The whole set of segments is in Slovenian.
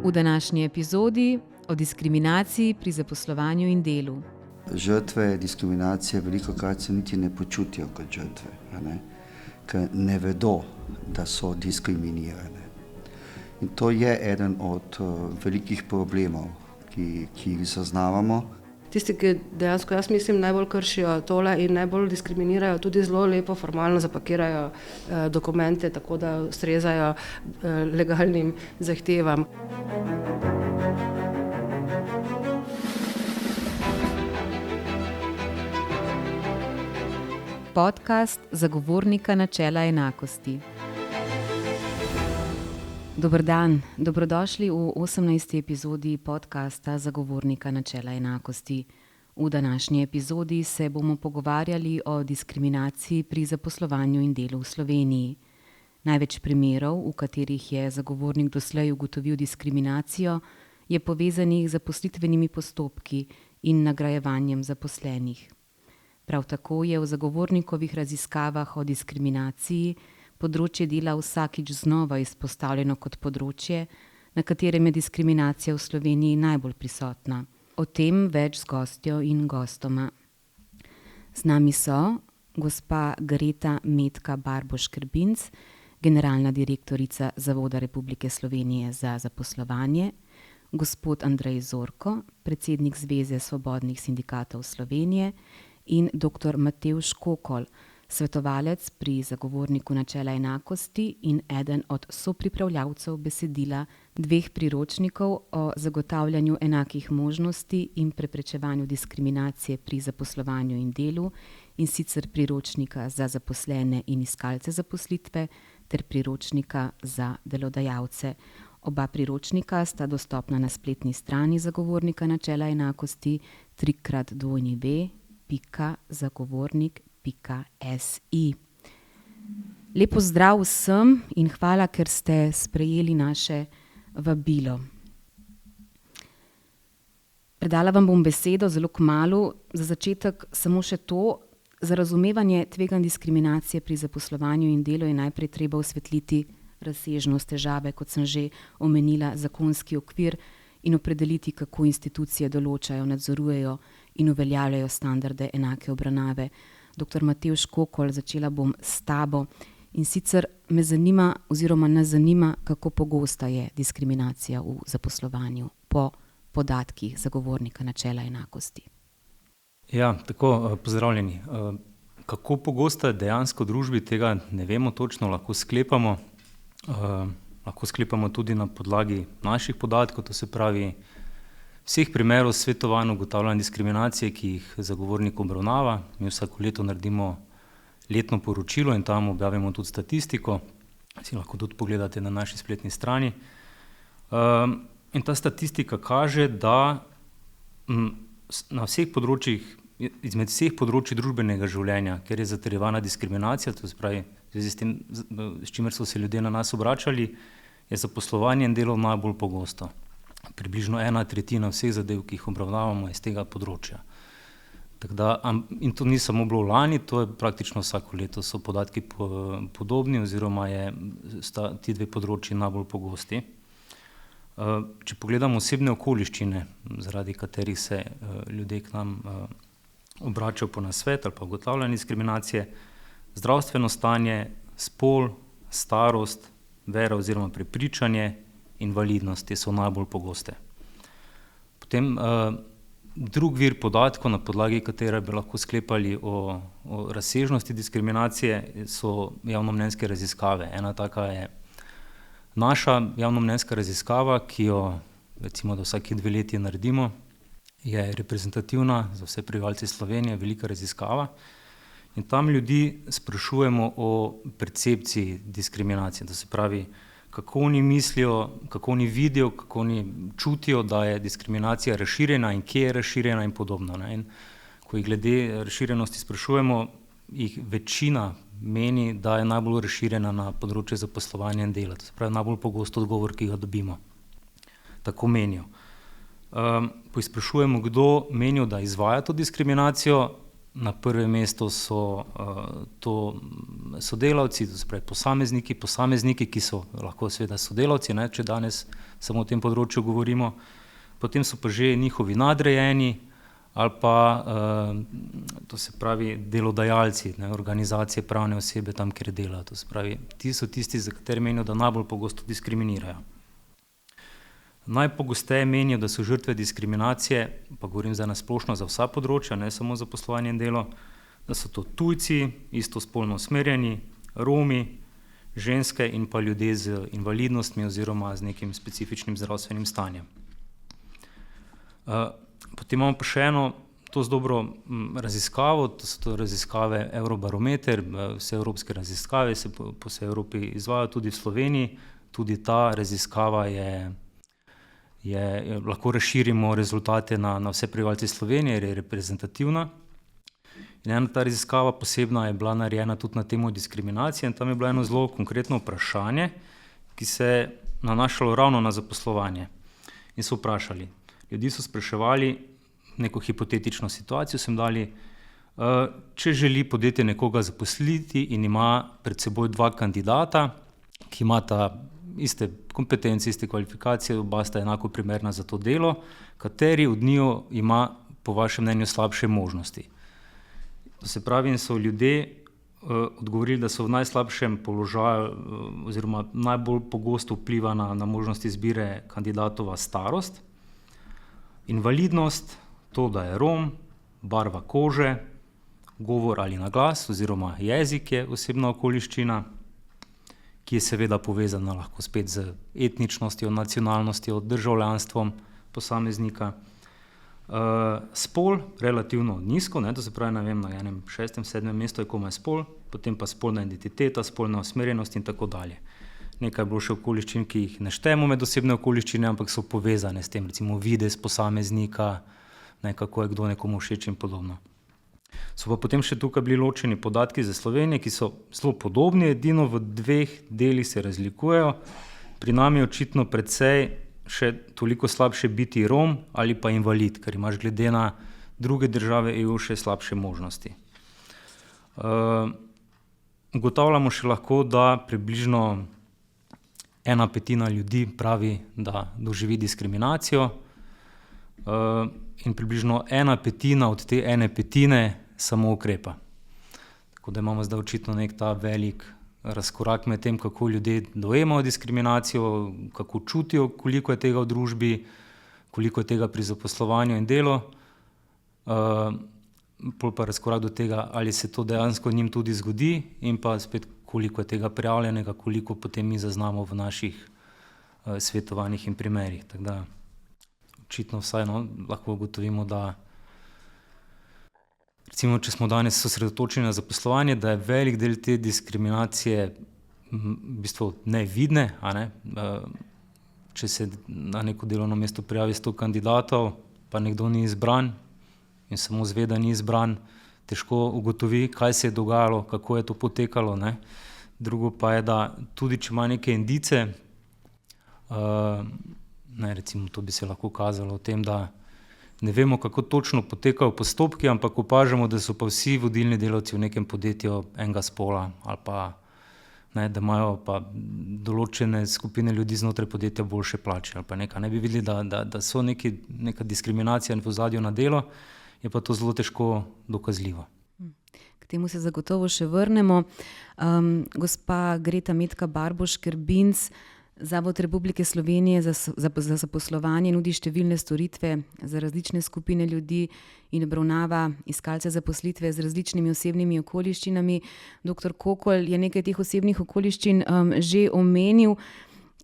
V današnji epizodi o diskriminaciji pri zaposlovanju in delu. Žrtve diskriminacije velikokrat se niti ne počutijo kot žrtve, ker ne vedo, da so diskriminirane. In to je eden od velikih problemov, ki jih zaznavamo. Tisti, ki dejansko, jaz mislim, najbolj kršijo tole in najbolj diskriminirajo, tudi zelo lepo formalno zapakirajo dokumente, tako da ustrezajo legalnim zahtevam. Podcast Zagovornika načela enakosti. Dober dan, dobrodošli v 18. epizodi podcasta Zagovornika načela enakosti. V današnji epizodi se bomo pogovarjali o diskriminaciji pri zaposlovanju in delu v Sloveniji. Največ primerov, v katerih je zagovornik doslej ugotovil diskriminacijo, je povezanih z zaposlitvenimi postopki in nagrajevanjem zaposlenih. Prav tako je v zagovornikovih raziskavah o diskriminaciji področje dela vsakič znova izpostavljeno kot področje, na katerem je diskriminacija v Sloveniji najbolj prisotna. O tem več z gostjo in gostoma. Z nami so gospa Greta Metka Barboš-Krbinc, generalna direktorica Zavoda Republike Slovenije za zaposlovanje, gospod Andrej Zorko, predsednik Zveze svobodnih sindikatov Slovenije, in dr. Matevž Kokol, svetovalec pri Zagovorniku načela enakosti in eden od sopripravljavcev besedila 2 priročnikov o zagotavljanju enakih možnosti in preprečevanju diskriminacije pri zaposlovanju in delu, in sicer priročnika za zaposlene in iskalce zaposlitve ter priročnika za delodajalce. Oba priročnika sta dostopna na spletni strani Zagovornika načela enakosti www.zagovornik.si. Lep pozdrav vsem in hvala, ker ste sprejeli naše vabilo. Predala vam bom besedo zelo kmalu. Za začetek samo še to. Za razumevanje tveganj diskriminacije pri zaposlovanju in delu je najprej treba osvetliti razsežnost težave, kot sem že omenila, zakonski okvir in opredeliti, kako institucije določajo, nadzorujejo in uveljavljajo standarde enake obravnave. Dr. Matevž Kokol, začela bom s tabo. In sicer me zanima oziroma nas zanima, kako pogosta je diskriminacija v zaposlovanju po podatkih Zagovornika načela enakosti. Ja, tako, pozdravljeni. Kako pogosta je dejansko v družbi, tega ne vemo točno, lahko sklepamo. Lahko sklepamo tudi na podlagi naših podatkov, to se pravi vseh primerov svetovanj ugotavljanja diskriminacije, ki jih zagovornik obravnava. Mi vsako leto naredimo letno poročilo in tam objavimo tudi statistiko. Si lahko tudi pogledate na naši spletni strani. In ta statistika kaže, da na vseh področjih, izmed vseh področij družbenega življenja, kjer je zatrjevana diskriminacija, to se pravi, s tem, s čimer so se ljudje na nas obračali, je zaposlovanje in delo najbolj pogosto. Približno 1/3 vseh zadev, ki jih obravnavamo, iz tega področja. In to ni samo bilo lani, to je praktično vsako leto, so podatki podobni oziroma sta ti 2 področji najbolj pogosti. Če pogledamo osebne okoliščine, zaradi katerih se ljudje k nam obračajo po nasvet ali pa ugotavljanje diskriminacije, zdravstveno stanje, spol, starost, vera oziroma prepričanje, invalidnost, te so najbolj pogoste. Potem drug vir podatkov, na podlagi katere bi lahko sklepali o razsežnosti diskriminacije, so javnomnenjske raziskave. Ena taka je naša javnomnenjska raziskava, ki jo recimo da vsaki 2 leti naredimo, je reprezentativna za vse prebivalce Slovenije, velika raziskava. In tam ljudi sprašujemo o percepciji diskriminacije, to se pravi, kako oni mislijo, kako oni vidijo, kako oni čutijo, da je diskriminacija razširjena in kje je razširjena in podobno. In ko jih glede razširjenosti sprašujemo, jih večina meni, da je najbolj razširjena na področju zaposlovanja in dela. To se pravi, najbolj pogosto odgovor, ki ga dobimo. Tako menijo. Ko jih sprašujemo, kdo menijo, da izvaja to diskriminacijo, Na prvem mestu so to sodelavci, to se pravi posamezniki, ki so lahko seveda sodelavci, ne, če danes samo o tem področju govorimo, potem so pa že njihovi nadrejeni ali pa to se pravi delodajalci, ne, organizacije, pravne osebe tam, kjer delajo. To se pravi, ti so tisti, za kateri menijo, da najbolj pogosto diskriminirajo. Najpogosteje menijo, da so žrtve diskriminacije, pa govorim zdaj na splošno za vsa področja, ne samo za poslovanje in delo, da so to tujci, istospolno usmerjeni, Romi, ženske in pa ljudje z invalidnostmi oziroma z nekim specifičnim zdravstvenim stanjem. Potem imamo pa še eno to z dobro raziskavo, to so to raziskave Eurobarometer, vse evropske raziskave se po vsej Evropi izvajajo, tudi v Sloveniji, tudi ta raziskava lahko razširimo rezultate na vse prebivalce Slovenije, jer je reprezentativna. In ena ta raziskava posebna je bila narejena tudi na temo diskriminacije in tam je bilo eno zelo konkretno vprašanje, ki se je nanašalo ravno na zaposlovanje. In so vprašali, ljudi so spraševali neko hipotetično situacijo, so jim dali, če želi podjetje nekoga zaposliti in ima pred seboj dva kandidata, ki imata iste kompetence, iste kvalifikacije, oba sta enako primerna za to delo, kateri od njiju ima po vašem mnenju slabše možnosti. To se pravi, in so ljudje odgovorili, da so v najslabšem položaju oziroma najbolj pogosto vpliva na možnost izbire kandidatova starost, invalidnost, to, da je Rom, barva kože, govor ali naglas oziroma jezik je osebna okoliščina, ki je seveda povezana lahko spet z etničnostjo, nacionalnostjo, državljanstvom posameznika. Spol relativno nizko, ne, to se pravi, na enem 6., 7. mestu je komaj spol, potem pa spolna identiteta, spolna usmerjenost in tako dalje. Nekaj bilo še okoliščin, ki jih ne štejemo med osebne okoliščine, ampak so povezane s tem, recimo videz posameznika, kako je kdo nekomu všeč in podobno. So pa potem še tukaj bili ločeni podatki za Slovenijo, ki so zelo podobni, edino v dveh delih se razlikujejo. Pri nami je očitno precej še toliko slabše biti Rom ali pa invalid, ker imaš glede na druge države EU še slabše možnosti. Ugotavljamo še lahko, da približno 1/5 ljudi pravi, da doživi diskriminacijo in približno 1/5 od te 1/5 samo ukrepa. Tako da imamo zdaj očitno nek ta velik razkorak med tem, kako ljudje dojemajo diskriminacijo, kako čutijo, koliko je tega v družbi, koliko je tega pri zaposlovanju in delu, pol pa razkorak do tega, ali se to dejansko njim tudi zgodi in pa spet koliko je tega prijavljenega, koliko potem mi zaznamo v naših svetovanjih in primerih. Tako da očitno vsaj lahko ugotovimo, da recimo, če smo danes osredotočeni na zaposlovanje, da je velik del te diskriminacije v bistvu nevidne, a ne? Če se na neko delovno mesto prijavi 100 kandidatov, pa nekdo ni izbran in samo zve, da ni izbran, težko ugotovi, kaj se je dogajalo, kako je to potekalo, ne? Drugo pa je, da tudi če ima neke indice, recimo to bi se lahko kazalo v tem, da ne vemo, kako točno potekajo postopki, ampak opažamo, da so pa vsi vodilni delavci v nekem podjetju enega spola ali pa, ne, da imajo pa določene skupine ljudi znotraj podjetja boljše plače ali pa nekaj. Ne bi videli, da so neka diskriminacija v ozadju na delo, je pa to zelo težko dokazljivo. K temu se zagotovo še vrnemo. Gospa Greta Metka Barboš-Kerbinc, Zavod Republike Slovenije za zaposlovanje nudi številne storitve za različne skupine ljudi in obravnava iskalce zaposlitve z različnimi osebnimi okoliščinami. Dr. Kokol je nekaj teh osebnih okoliščin že omenil.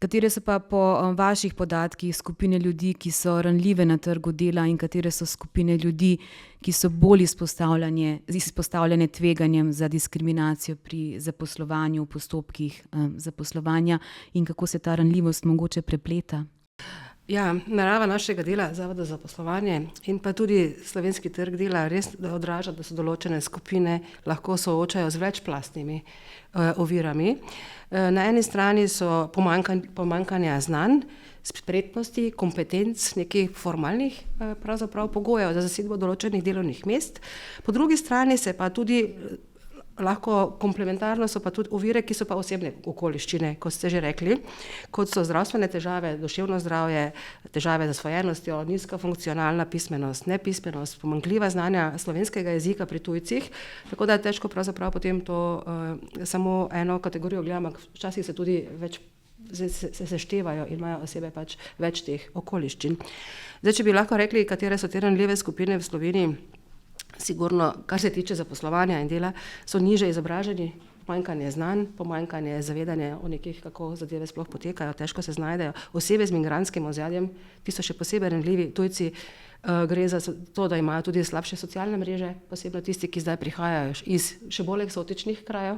Katere so pa po vaših podatkih skupine ljudi, ki so ranljive na trgu dela, in katere so skupine ljudi, ki so bolj izpostavljene tveganjem za diskriminacijo pri zaposlovanju, v postopkih zaposlovanja, in kako se ta ranljivost mogoče prepleta? Ja, narava našega dela, Zavoda za zaposlovanje in pa tudi slovenski trg dela res odraža, da so določene skupine lahko soočajo z večplastnimi ovirami. Na eni strani so pomanjkanja znanj, spretnosti, kompetenc, nekih formalnih pravzaprav pogojev za zasedbo določenih delovnih mest. Po drugi strani se pa tudi lahko komplementarno so pa tudi ovire, ki so pa osebne okoliščine, kot ste že rekli, kot so zdravstvene težave, duševno zdravje, težave z zasvojenostjo, nizka funkcionalna pismenost, nepismenost, pomanjkljiva znanja slovenskega jezika pri tujcih, tako da je težko pravzaprav potem to samo eno kategorijo gledamo, včasih se tudi več se seštevajo in imajo osebe pač več teh okoliščin. Zdaj, če bi lahko rekli, katere so te ranljive skupine v Sloveniji, sigurno, kar se tiče zaposlovanja in dela, so niže izobraženi, pomanjkanje znanj, pomanjkanje zavedanja o nekih, kako zadeve sploh potekajo, težko se znajdejo. Osebe z migrantskim ozadjem, ti so še posebej ranljivi, tujci, gre za to, da imajo tudi slabše socialne mreže, posebno tisti, ki zdaj prihajajo iz še bolj eksotičnih krajev,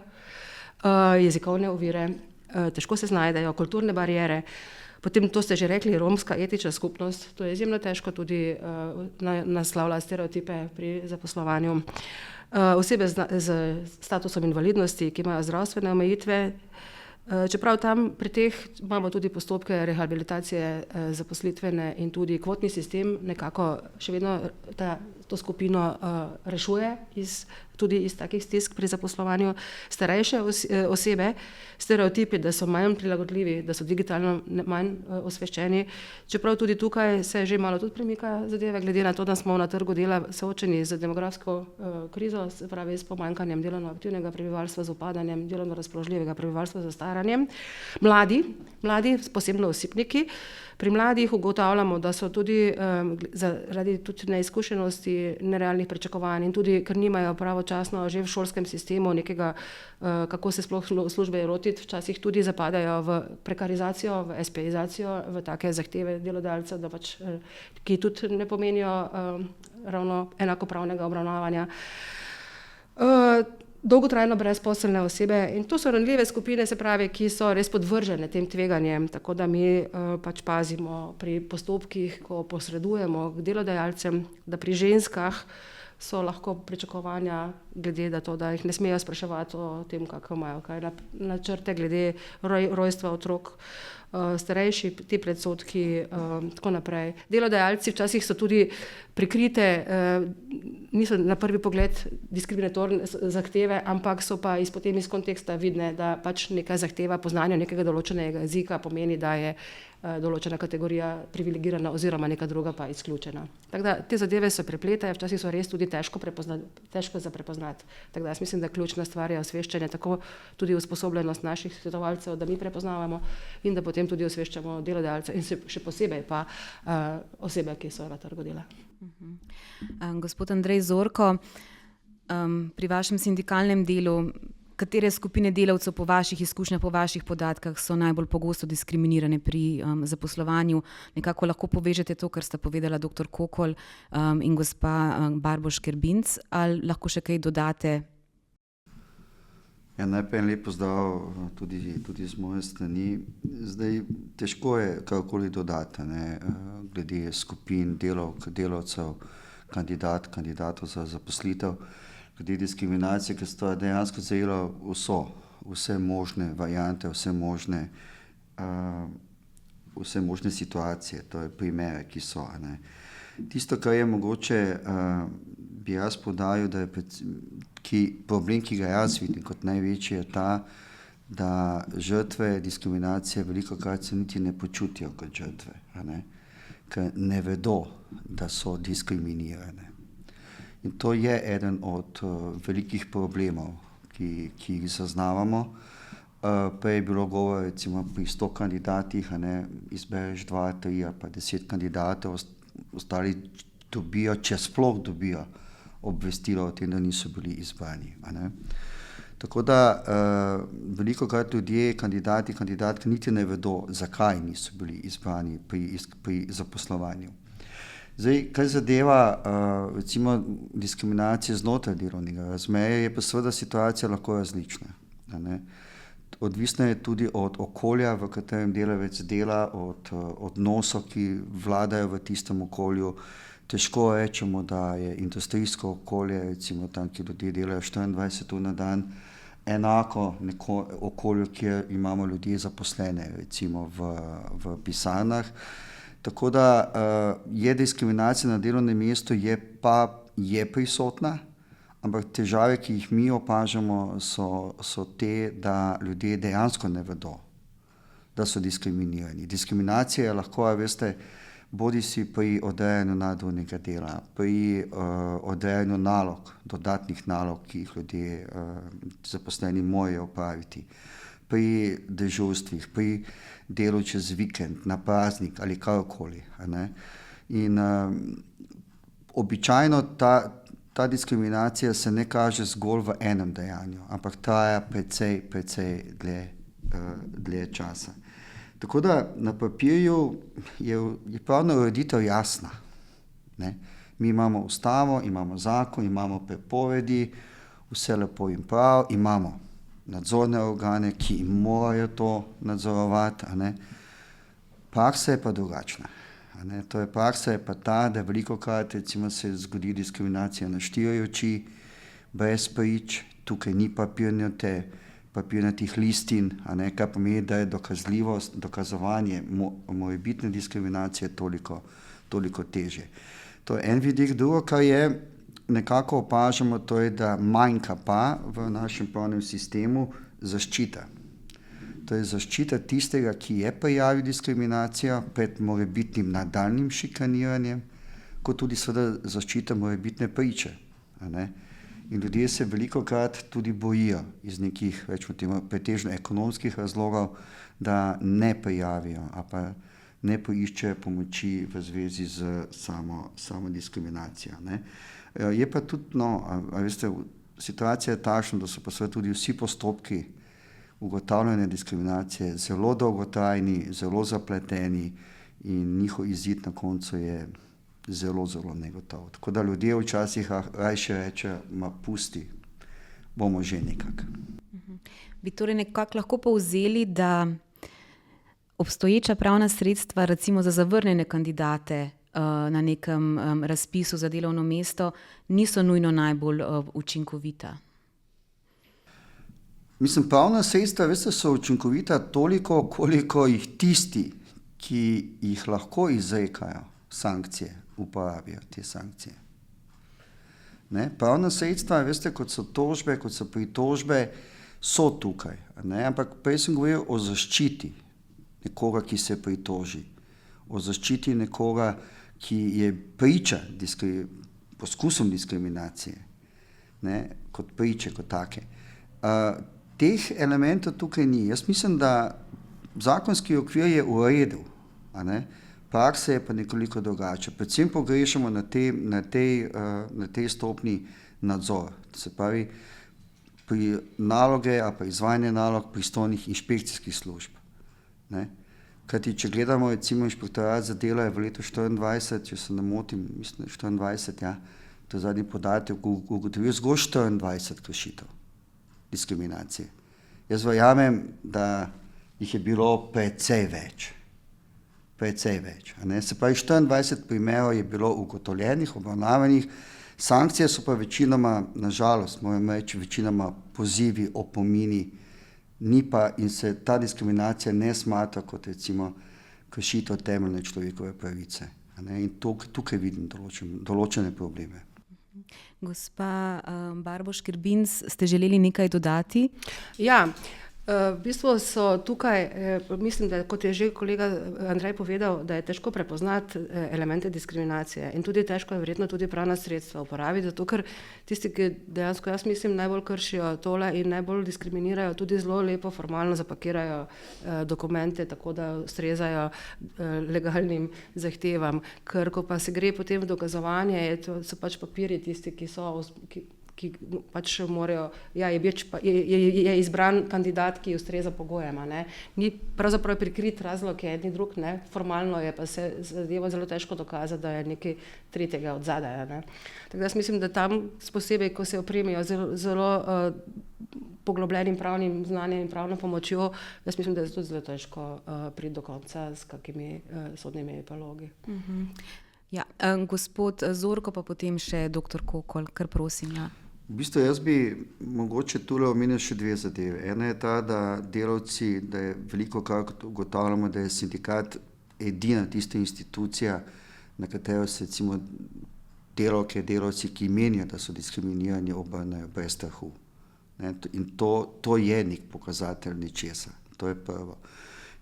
jezikovne ovire, težko se znajdejo, kulturne bariere. Potem, to ste že rekli, romska etična skupnost, to je izjemno težko tudi naslavlja stereotipe pri zaposlovanju. Osebe z statusom invalidnosti, ki imajo zdravstvene omejitve, čeprav tam pri teh imamo tudi postopke rehabilitacije zaposlitvene in tudi kvotni sistem nekako še vedno to skupino rešuje tudi iz takih stisk pri zaposlovanju. Starejše osebe, stereotipi, da so manj prilagodljivi, da so digitalno manj osveščeni, čeprav tudi tukaj se že malo tudi premika zadeve, glede na to, da smo na trgu dela soočeni z demografsko krizo, se pravi s pomanjkanjem delovno aktivnega prebivalstva, z upadanjem delovno razpoložljivega prebivalstva, z staranjem. Mladi, posebno osipniki. Pri mladih ugotavljamo, da so tudi zaradi tudi neizkušenosti, nerealnih pričakovanj in tudi, ker nimajo pravočasno že v šolskem sistemu nekega, kako se sploh službe lotiti, včasih tudi zapadajo v prekarizacijo, v espeizacijo, v take zahteve delodajalcev, da pač, ki tudi ne pomenijo ravno enakopravnega obravnavanja. Dolgotrajno brezposelne osebe in to so ranljive skupine, se pravi, ki so res podvržene tem tveganjem, tako da mi pač pazimo pri postopkih, ko posredujemo k delodajalcem, da pri ženskah so lahko pričakovanja glede na to, da jih ne smejo spraševati o tem, kako imajo kaj načrte glede rojstva otrok, starejši, ti predsodki, tako naprej. Delodajalci včasih so tudi prikrite, niso na prvi pogled diskriminatorne zahteve, ampak so pa potem iz konteksta vidne, da pač neka zahteva po znanju nekega določenega jezika pomeni, da je določena kategorija privilegirana oziroma neka druga pa izključena. Tako da te zadeve se prepletajo, včasih so res tudi težko za prepoznati. Tako da jaz mislim, da ključna stvar je osveščanje, tako tudi usposobljenost naših svetovalcev, da mi prepoznavamo in da potem tudi osveščamo delodajalce in še posebej pa osebe, ki so na trgu dela. Gospod Andrej Zorko, pri vašem sindikalnem delu, katere skupine delavcev po vaših izkušnjah, po vaših podatkah so najbolj pogosto diskriminirane pri zaposlovanju? Nekako lahko povežete to, kar sta povedala dr. Kokol in gospa Barboš Kerbinc, ali lahko še kaj dodate? Ja, najprej lep pozdrav tudi z moje strani. Zdaj, težko je karkoli dodati, glede skupin delavcev, kandidatov za zaposlitev, glede diskriminacije, ker sta dejansko zajela vse možne variante, vse možne situacije, to je primere, ki so. Tisto, kar je mogoče, bi jaz poudaril, da je problem, ki ga jaz vidim kot največji, je ta, da žrtve diskriminacije velikokrat se niti ne počutijo kot žrtve, ker ne vedo, da so diskriminirane. In to je eden od velikih problemov, ki jih zaznavamo. Prej je bilo govora, recimo pri 100 kandidatih, izbereš 2, 3 ali pa 10 kandidatov, ostali dobijo, če sploh dobijo obvestilo o tem, da niso bili izbrani. Tako da velikokrat ljudje, kandidatke niti ne vedo, zakaj niso bili izbrani pri zaposlovanju. Zdaj, kar zadeva recimo diskriminacije znotraj delovnega razmerja, je pa seveda situacija lahko različna. odvisno je tudi od okolja, v katerem delavec dela, od odnosov, ki vladajo v tistem okolju. Težko rečemo, da je industrijsko okolje, recimo tam, kjer ljudje delajo 24 ur na dan, enako okolju, kjer imamo ljudje zaposlene, recimo v pisarnah. Tako da je diskriminacija na delovnem mestu je prisotna, ampak težave, ki jih mi opažamo, so te, da ljudje dejansko ne vedo, da so diskriminirani. Diskriminacija je lahko, veste, bodisi pri odrejanju nadurnega dela, pri odrejanju nalog, dodatnih nalog, ki jih ljudje zaposleni morajo opraviti, pri dežurstvih, pri delu čez vikend, na praznik ali karkoli. In običajno ta diskriminacija se ne kaže zgolj v enem dejanju, ampak traja precej dlje časa. Tako da na papirju je pravna ureditev jasna. Mi imamo ustavo, imamo zakon, imamo prepovedi, vse lepo in prav, imamo nadzorne organe, ki morajo to nadzorovati. Praksa je pa drugačna. Praksa je pa ta, da velikokrat recimo se zgodi diskriminacija na štiri oči, brez prič, tukaj ni papirnatih listin, kar pomeni, da je dokazovanje morebitne diskriminacije toliko težje. To je en vidik. Drugo, kar je, nekako opažamo, to je, da manjka pa v našem pravnem sistemu zaščita. To je zaščita tistega, ki je prijavil diskriminacijo pred morebitnim nadaljnjim šikaniranjem, kot tudi seveda zaščita morebitne priče. In ljudje se velikokrat tudi bojijo iz nekih, rečemo temu, pretežno ekonomskih razlogov, da ne prijavijo ali pa ne poiščejo pomoči v zvezi z samo diskriminacijo. Je pa tudi, veste, situacija je takšna, da so pa seveda tudi vsi postopki ugotavljanja diskriminacije zelo dolgotrajni, zelo zapleteni in njihov izid na koncu je zelo negotov. Tako da ljudje včasih rajše rečejo, pusti, bomo že nekako. Bi torej nekako lahko povzeli, da obstoječa pravna sredstva recimo za zavrnjene kandidate na nekem razpisu za delovno mesto niso nujno najbolj učinkovita? Mislim, pravna sredstva, veste, so učinkovita toliko, koliko jih tisti, ki jih lahko izrekajo sankcije, uporabijo te sankcije. Pravna sredstva, veste, kot so tožbe, kot so pritožbe, so tukaj. Ampak prej sem govoril o zaščiti nekoga, ki se pritoži, o zaščiti nekoga, ki je priča poskusom diskriminacije, kot priče, kot take. Teh elementov tukaj ni. Jaz mislim, da zakonski okvir je v redu, praksa je pa nekoliko drugače. Predvsem pogrešamo na tej stopni nadzor. Se pravi, pri naloge ali pa izvajanje nalog pristojnih inšpekcijskih služb. Kajti, če gledamo recimo inšpektorat za delo je v letu 2024, če se ne motim, mislim, 2024, to je zadnji podatek, ugotovil zgolj 24 kršitev diskriminacije. Jaz verjamem, da jih je bilo precej več. Se pravi, 24 primerov je bilo ugotovljenih, obravnavanih, sankcije so pa večinoma, nažalost, moram reči, večinoma pozivi, opomini, ni pa in se ta diskriminacija ne smatra kot recimo kršitev temeljne človekove pravice. In tukaj vidim določene probleme. Gospa Barbo Škrbinc, ste želeli nekaj dodati? Ja, v bistvu so tukaj, mislim, da kot je že kolega Andrej povedal, da je težko prepoznati elemente diskriminacije in tudi težko je verjetno tudi pravna sredstva uporabiti, zato ker tisti, ki dejansko, jaz mislim, najbolj kršijo tole in najbolj diskriminirajo, tudi zelo lepo formalno zapakirajo dokumente, tako da ustrezajo legalnim zahtevam, ker ko pa se gre potem v dokazovanje, so pač papirji tisti, ki pač morajo, je izbran kandidat, ki ustreza pogojem. Ni pravzaprav prikrit razlog, je ni drug, formalno je pa se zadevo zelo težko dokazati, da je nekaj tretjega od zadaj. Tako da jaz mislim, da tam posebej, ko se opremijo zelo poglobljenim pravnim znanjem in pravno pomočjo, jaz mislim, da je tudi zelo težko priti do konca s kakimi sodnimi epilogi. Ja, gospod Zorko, pa potem še dr. Kokol, kar prosim. Ja. V bistvu jaz bi mogoče tule omenil še dve zadeve. Ena je ta, da delavci, da je veliko krat ugotavljamo, da je sindikat edina tista institucija, na katero se recimo delavci, ki menijo, da so diskriminirani, obrnejo brez strahu. In to je nek pokazatelj ničesa. To je prvo.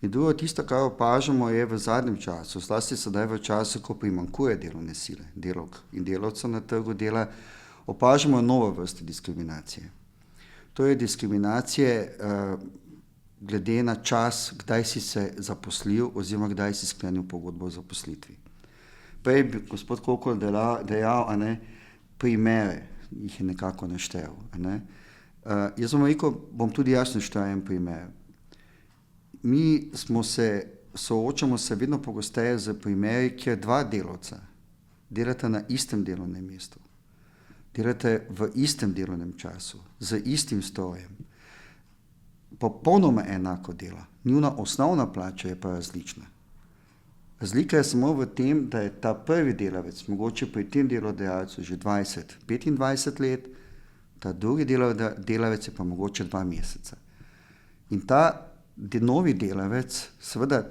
In drugo, tisto, kar opažamo, je v zadnjem času, zlasti sedaj v času, ko primanjkuje delovne sile, delavk in delavcev na trgu dela, opažamo novo vrste diskriminacije. To je diskriminacije glede na čas, kdaj si se zaposlil oziroma kdaj si sklenil pogodbo o zaposlitvi. Prej bi gospod Kokol dejal, primere, jih je nekako naštel. Jaz bom tudi jaz naštel en primer. Mi soočamo se vedno pogosteje z primeri, kjer dva delavca delata na istem delovnem mestu. Delate v istem delovnem času, z istim strojem, popolnoma enako dela. Njuna osnovna plača je pa različna. Razlika je samo v tem, da je ta prvi delavec mogoče pri tem delodajalcu že 20-25 let, ta drugi delavec je pa mogoče 2 meseca. In ta novi delavec, seveda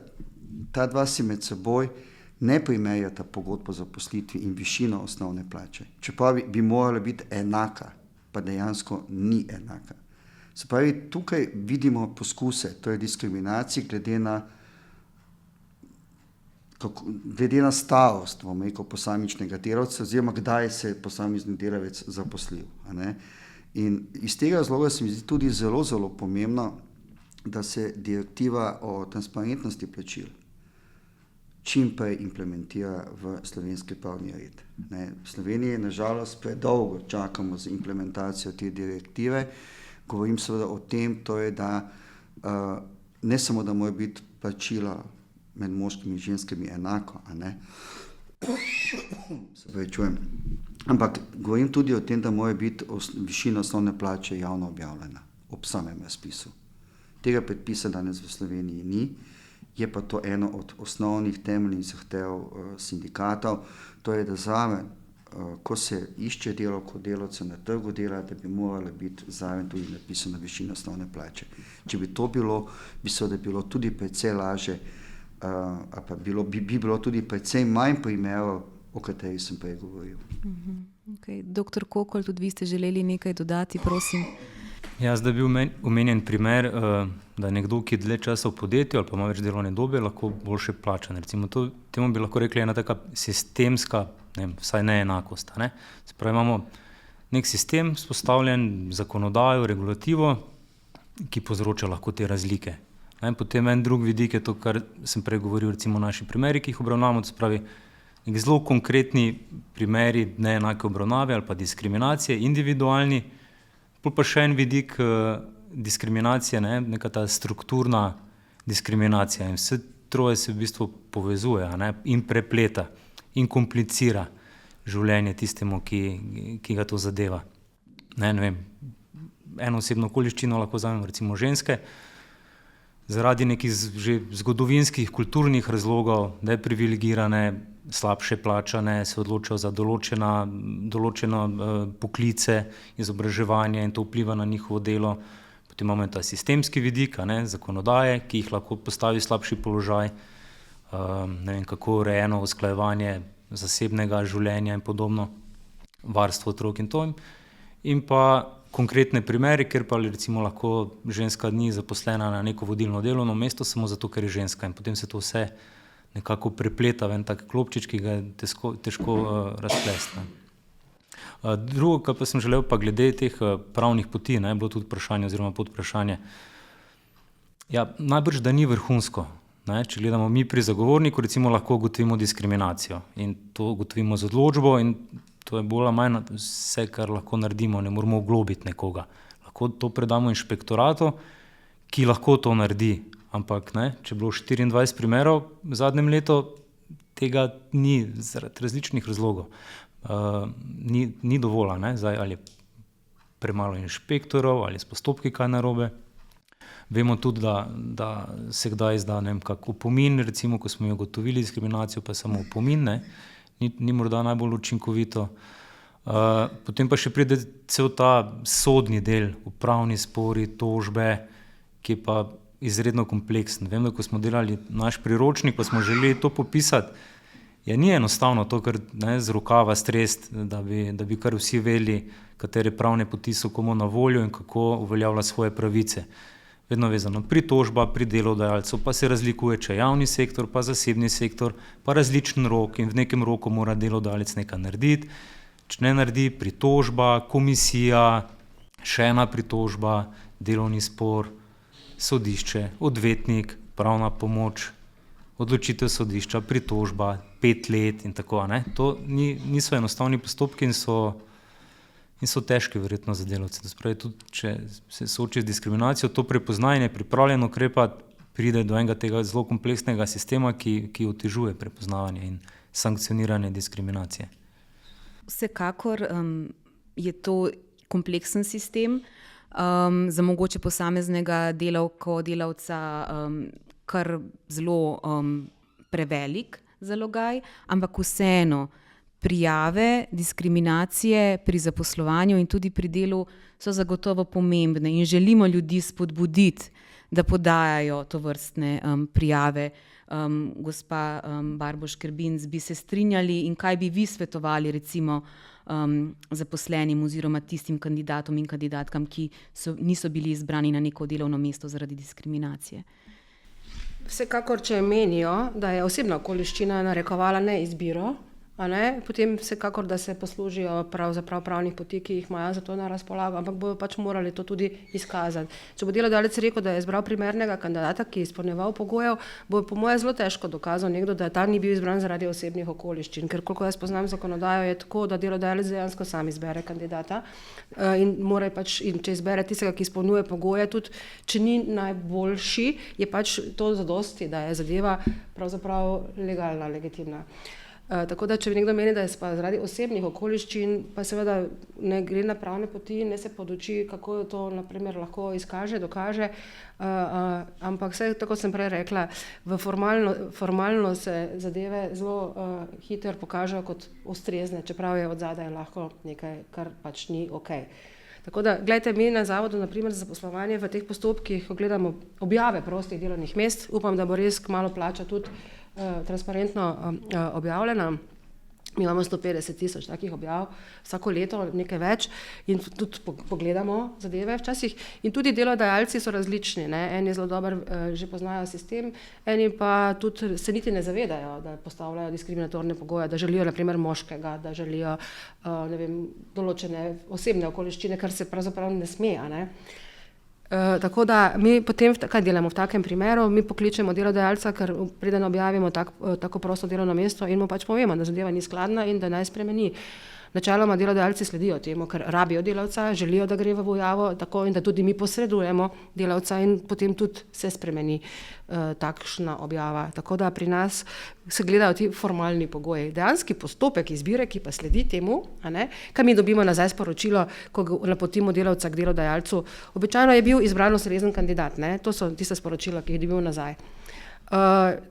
ta dva si med seboj ne primerjata pogodbo o zaposlitvi in višino osnovne plače. Čeprav bi morala biti enaka, pa dejansko ni enaka. Se pravi, tukaj vidimo poskuse, to je diskriminacija glede na starost, bomo rekel, posamičnega delavca, oziroma kdaj se je posamični delavec zaposlil. In iz tega razloga se mi zdi tudi zelo, zelo pomembno, da se direktiva o transparentnosti plačil čim prej implementira v slovenski pravni red. V Sloveniji nažalost predolgo čakamo z implementacijo te direktive. Govorim seveda o tem, to je, da ne samo, da mora biti plačilo med moškimi in ženskami enako, se pravi, čujem. Ampak govorim tudi o tem, da mora biti višina osnovne plače javno objavljena ob samem razpisu. Tega predpisa danes v Sloveniji ni, je pa to eno od osnovnih temeljnih zahtev sindikatov, to je, da zraven, ko se išče delavcev na trgu dela, da bi morala biti zraven tudi napisana višina osnovne plače. Če bi to bilo, bi seveda bilo tudi precej lažje, ali pa bi bilo tudi precej manj primerov, o katerih sem prej govoril. Okay. Dr. Kokol, tudi vi ste želeli nekaj dodati, prosim. Ja, zdaj bi omenjen primer, da nekdo, ki je dlje časa v podjetju ali pa ima več delovne dobe, lahko boljše plačan. Recimo temu bi lahko rekli ena taka sistemska, vsaj neenakost. Se pravi, imamo nek sistem vzpostavljen, zakonodajo, regulativo, ki povzroča lahko te razlike. Potem en drug vidik je to, kar sem prej govoril, recimo naši primeri, ki jih obravnavamo, to se pravi, nek zelo konkretni primeri neenake obravnave ali pa diskriminacije, individualni. Pa še en vidik diskriminacije, neka ta strukturna diskriminacija. In vse troje se v bistvu povezuje in prepleta in komplicira življenje tistemu, ki ga to zadeva. Ne vem, eno osebno okoliščino lahko vzamemo, recimo ženske, zaradi nekih že zgodovinskih, kulturnih razlogov, da je privilegirane, slabše plačane, se odločajo za določene poklice, izobraževanje in to vpliva na njihovo delo. Potem imamo ta sistemski vidik, zakonodaje, ki jih lahko postavi slabši položaj, ne vem, kako urejeno usklajevanje zasebnega življenja in podobno, varstvo otrok in to. In pa konkretne primere, kjer pa recimo lahko ženska ni zaposlena na neko vodilno delovno mesto samo zato, ker je ženska in potem se to vse nekako prepleta v en tak klopčič, ki ga je težko razplesti. Drugo, kar pa sem želel pa glede teh pravnih poti, je bilo tudi vprašanje oziroma podvprašanje. Ja, najbrž, da ni vrhunsko. Če gledamo mi pri zagovorniku, recimo lahko ugotovimo diskriminacijo in to ugotovimo z odločbo in To je bolj ali manj vse, kar lahko naredimo, ne moramo oglobiti nekoga. Lahko to predamo inšpektoratu, ki lahko to naredi, ampak ne, če je bilo 24 primerov v zadnjem letu, tega ni zaradi različnih razlogov. Ni dovolj, ne, zdaj ali je premalo inšpektorov, ali s postopki kaj narobe. Vemo tudi, da se kdaj izda kak opomin, recimo, ko smo ugotovili diskriminacijo, pa samo opomin, ne, ni morda najbolj učinkovito. Potem pa še pride cel ta sodni del, upravni spori, tožbe, ki je pa izredno kompleksen. Vem, da ko smo delali naš priročnik, pa smo želeli to popisati, ni enostavno to, kar z rokava stresti, da bi kar vsi vedeli, katere pravne poti so komu na voljo in kako uveljavlja svoje pravice. Vedno vezano pritožba pri delodajalcu, pa se razlikuje, če javni sektor, pa zasebni sektor, pa različen rok in v nekem roku mora delodajalec nekaj narediti. Če ne naredi, pritožba, komisija, še ena pritožba, delovni spor, sodišče, odvetnik, pravna pomoč, odločitev sodišča, pritožba, 5 let in tako. To niso enostavni postopki in so težki verjetno za delavce. Spravi, tudi če se sooči z diskriminacijo, to prepoznanje, pripravljeno ukrepati, pride do enega tega zelo kompleksnega sistema, ki otežuje prepoznavanje in sankcioniranje diskriminacije. Vsekakor je to kompleksen sistem, za mogoče posameznega delavca kar zelo prevelik zalogaj, ampak vseeno prijave diskriminacije pri zaposlovanju in tudi pri delu so zagotovo pomembne in želimo ljudi spodbuditi, da podajajo tovrstne prijave. Gospa Barbo Škrbinc, bi se strinjali in kaj bi vi svetovali recimo zaposlenim oziroma tistim kandidatom in kandidatkam, ki niso bili izbrani na neko delovno mesto zaradi diskriminacije? Vsekakor, če menijo, da je osebna okoliščina narekovala ne izbiro, potem vsekakor, da se poslužijo pravzaprav pravnih poti, ki jih imajo za to na razpolago, ampak bodo pač morali to tudi izkazati. Če bo delodajalec rekel, da je izbral primernega kandidata, ki je izpolnjeval pogojev, bo po moje zelo težko dokazal nekdo, da ta ni bil izbran zaradi osebnih okoliščin, ker koliko jaz poznam zakonodajo, je tako, da delodajalec dejansko sam izbere kandidata in če izbere tistega, ki izpolnjuje pogoje, tudi če ni najboljši, je pač to zadosti, da je zadeva pravzaprav legalna, legitimna. Tako da, če nekdo meni, da je zaradi osebnih okoliščin, pa seveda ne gre na pravne poti, ne se poduči, kako to naprimer lahko izkaže, dokaže, ampak vse, tako sem prej rekla, formalno se zadeve zelo hitro pokažejo kot ustrezne, čeprav je od zadaj lahko nekaj, kar pač ni okej. Tako da, gledajte, mi na Zavodu, naprimer za zaposlovanje v teh postopkih, ko gledamo objave prostih delovnih mest, upam, da bo res kmalu plača tudi transparentno objavljena. Mi imamo 150,000 takih objav vsako leto, nekaj več, in tudi pogledamo zadeve včasih. In tudi delodajalci so različni, eni zelo dobro že poznajo sistem, eni pa tudi se niti ne zavedajo, da postavljajo diskriminatorne pogoje, da želijo naprimer moškega, da želijo določene osebne okoliščine, kar se pravzaprav ne sme. Tako da mi potem, kaj delamo v takem primeru, mi pokličemo delodajalca, ker preden objavimo tako prosto delovno mesto in mu pač povemo, da zadeva ni skladna in da naj spremeni. Načeloma delodajalci sledijo temu, ker rabijo delavca, želijo, da gre v objavo, tako in da tudi mi posredujemo delavca in potem tudi se spremeni takšna objava. Tako da pri nas se gledajo ti formalni pogoji. Dejanski postopek izbire, ki pa sledi temu, kaj mi dobimo nazaj sporočilo, ko napotimo delavca k delodajalcu, običajno je bil izbran ustrezen kandidat, to so tiste sporočila, ki jih dobimo nazaj.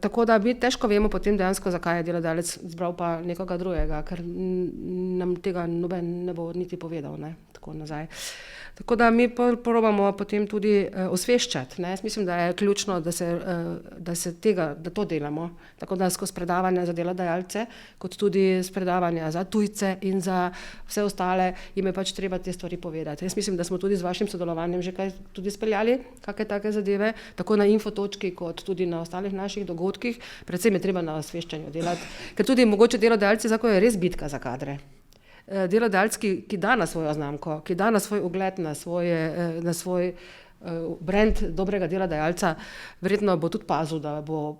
Tako da mi težko vemo potem dejansko, zakaj je delodajalec izbral pa nekoga drugega, ker nam tega noben ne bo niti povedal, tako nazaj. Tako da mi probamo potem tudi osveščati. Jaz mislim, da je ključno, da to delamo, tako da skozi predavanja za delodajalce, kot tudi s predavanja za tujce in za vse ostale, jim je pač treba te stvari povedati. Jaz mislim, da smo tudi z vašim sodelovanjem že kaj tudi speljali, kakšne take zadeve, tako na infotočki, kot tudi na ostalih naših dogodkih. Predvsem je treba na osveščanju delati, ker tudi mogoče delodajalci, zakaj je res bitka za kadre. Delodajalec, ki da na svojo znamko, ki da na svoj ugled, na svoj brand dobrega delodajalca, verjetno bo tudi pazil, da bo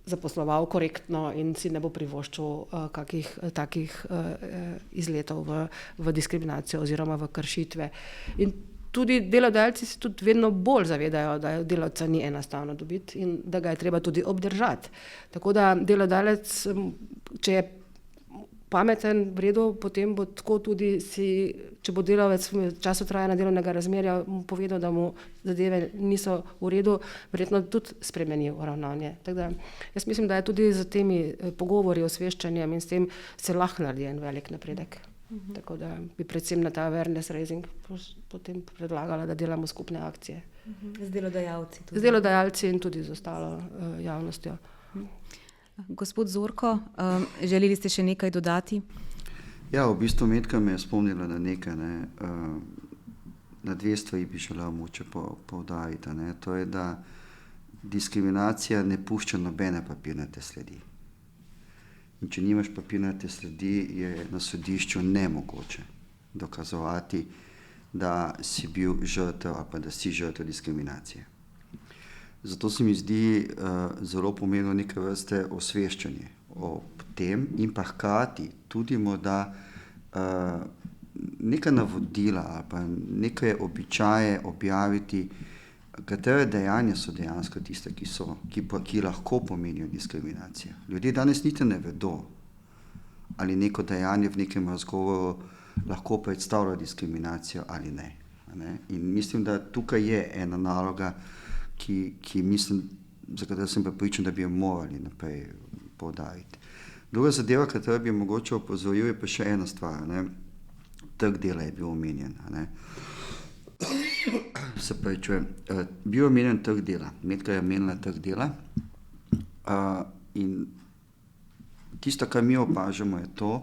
zaposloval korektno in si ne bo privoščil kakih takih izletov v diskriminacijo oziroma v kršitve. In tudi delodajalci se tudi vedno bolj zavedajo, da delavca ni enostavno dobiti in da ga je treba tudi obdržati. Tako da delodajalec, če je pameten, v redu, potem bo tako tudi če bo delavec v času trajanja delovnega razmerja mu povedal, da mu zadeve niso v redu, verjetno tudi spremenil ravnanje. Tako da jaz mislim, da je tudi z temi pogovori, osveščanjem in s tem se lahko naredi en velik napredek. Tako da bi predvsem na ta awareness raising potem predlagala, da delamo skupne akcije. Z delodajalci tudi. Z delodajalci in tudi z ostalo javnostjo. Gospod Zorko, želeli ste še nekaj dodati? Ja, v bistvu Metka me je spomnila na nekaj, na dve stvari bi želel moče poudariti. To je, da diskriminacija ne pušča nobene papirnate sledi. In če nimaš papirnate sledi, je na sodišču nemogoče dokazovati, da si bil žrtev ali pa da si žrtev diskriminacije. Zato se mi zdi zelo pomembno neke vrste osveščanje o tem in pa hkrati tudi morda neka navodila ali pa neke običaje objaviti, katere dejanja so dejansko tiste, ki lahko pomenijo diskriminacijo. Ljudje danes niti ne vedo, ali neko dejanje v nekem razgovoru lahko predstavlja diskriminacijo ali ne. In mislim, da tukaj je ena naloga, ki mislim, za katero sem prepričan, da bi jo morali naprej poudariti. Druga zadeva, katero bi mogoče opozoril, je pa še ena stvar. Trg dela je bil omenjen. Se pravi, bil omenjen trg dela. Metka je omenila trg dela. In tisto, kar mi opažamo, je to,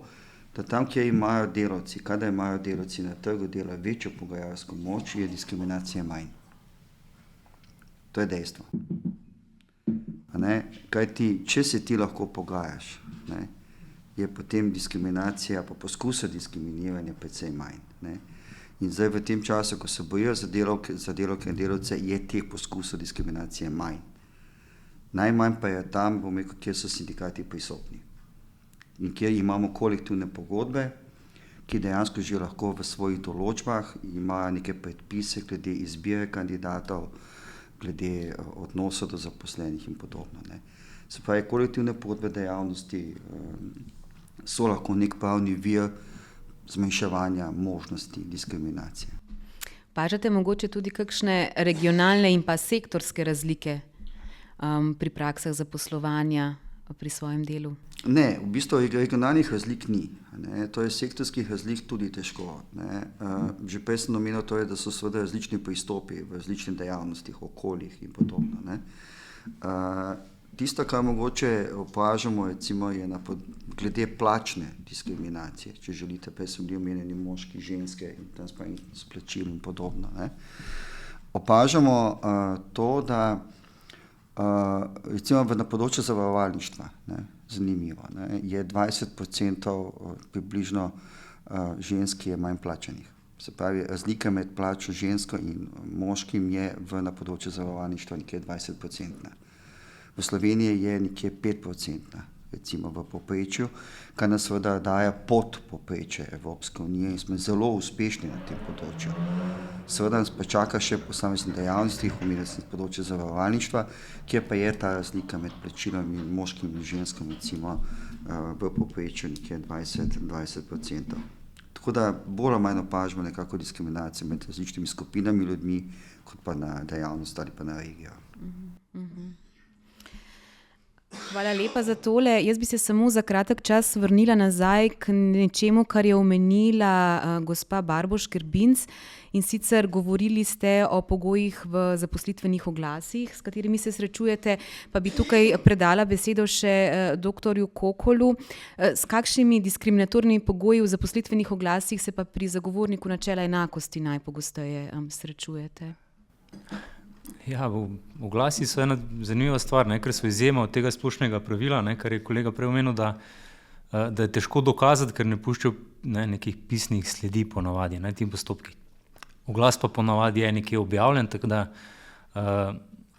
da tam, kjer imajo delavci, kadar imajo delavci na trgu dela večjo pogajalsko moč, je diskriminacija manj. To je dejstvo. Kajti, če se ti lahko pogajaš, je potem diskriminacija, pa poskusa diskriminiranja precej manj. In zdaj v tem času, ko se bojijo za delavke in delavce, je teh poskusov diskriminacije manj. Najmanj pa je tam, kjer so sindikati prisotni. In kjer imamo kolektivne pogodbe, ki dejansko že lahko v svojih določbah imajo neke predpise glede izbire kandidatov, glede odnosa do zaposlenih in podobno. Se pravi, kolektivne pogodbe dejavnosti so lahko nek pravni vir zmanjševanja možnosti diskriminacije. Opažate mogoče tudi kakšne regionalne in pa sektorske razlike pri praksah zaposlovanja pri svojem delu? Ne, v bistvu regionalnih razlik ni. To je sektorskih razlik tudi težko. Že prej sem omenil to, da so seveda različni pristopi v različnih dejavnostih, okoljih in podobno. Tisto, kar mogoče opažamo, recimo, je glede plačne diskriminacije, če želite, prej so bili omenjeni moški, ženske in transparentnost plačil in podobno. Opažamo to, da recimo na področju zavarovalništva, zanimivo, je 20% približno žensk je manj plačanih. Se pravi, razlika med plačo žensko in moškim je na področju zavarovalništva nekje 20%. V Sloveniji je nekje 5%, recimo v povprečju, kar nas seveda daje pod povprečje Evropske unije in smo zelo uspešni na tem področju. Seveda nas pa čaka še posameznih dejavnostih, omenili smo področje zavarovalništva, kjer pa je ta razlika med plačilom in moškim in ženskom recimo v povprečju nekje 20%. Tako da bolj ali manj opažamo nekako diskriminacijo med različnimi skupinami ljudmi, kot pa na dejavnost ali pa na regijo. Hvala lepa za tole. Jaz bi se samo za kratek čas vrnila nazaj k nečemu, kar je omenila gospa Barboš Grbinc, in sicer govorili ste o pogojih v zaposlitvenih oglasih, s katerimi se srečujete, pa bi tukaj predala besedo še doktorju Kokolu. S kakšnimi diskriminatornimi pogoji v zaposlitvenih oglasih se pa pri zagovorniku načela enakosti najpogosteje srečujete? Ja, oglasi so ena zanimiva stvar, ker so izjema od tega splošnega pravila, kar je kolega prej omenil, da je težko dokazati, ker ne puščajo nekih pisnih sledi ponavadi, tem postopki. Oglas pa ponavadi je nekje objavljen, tako da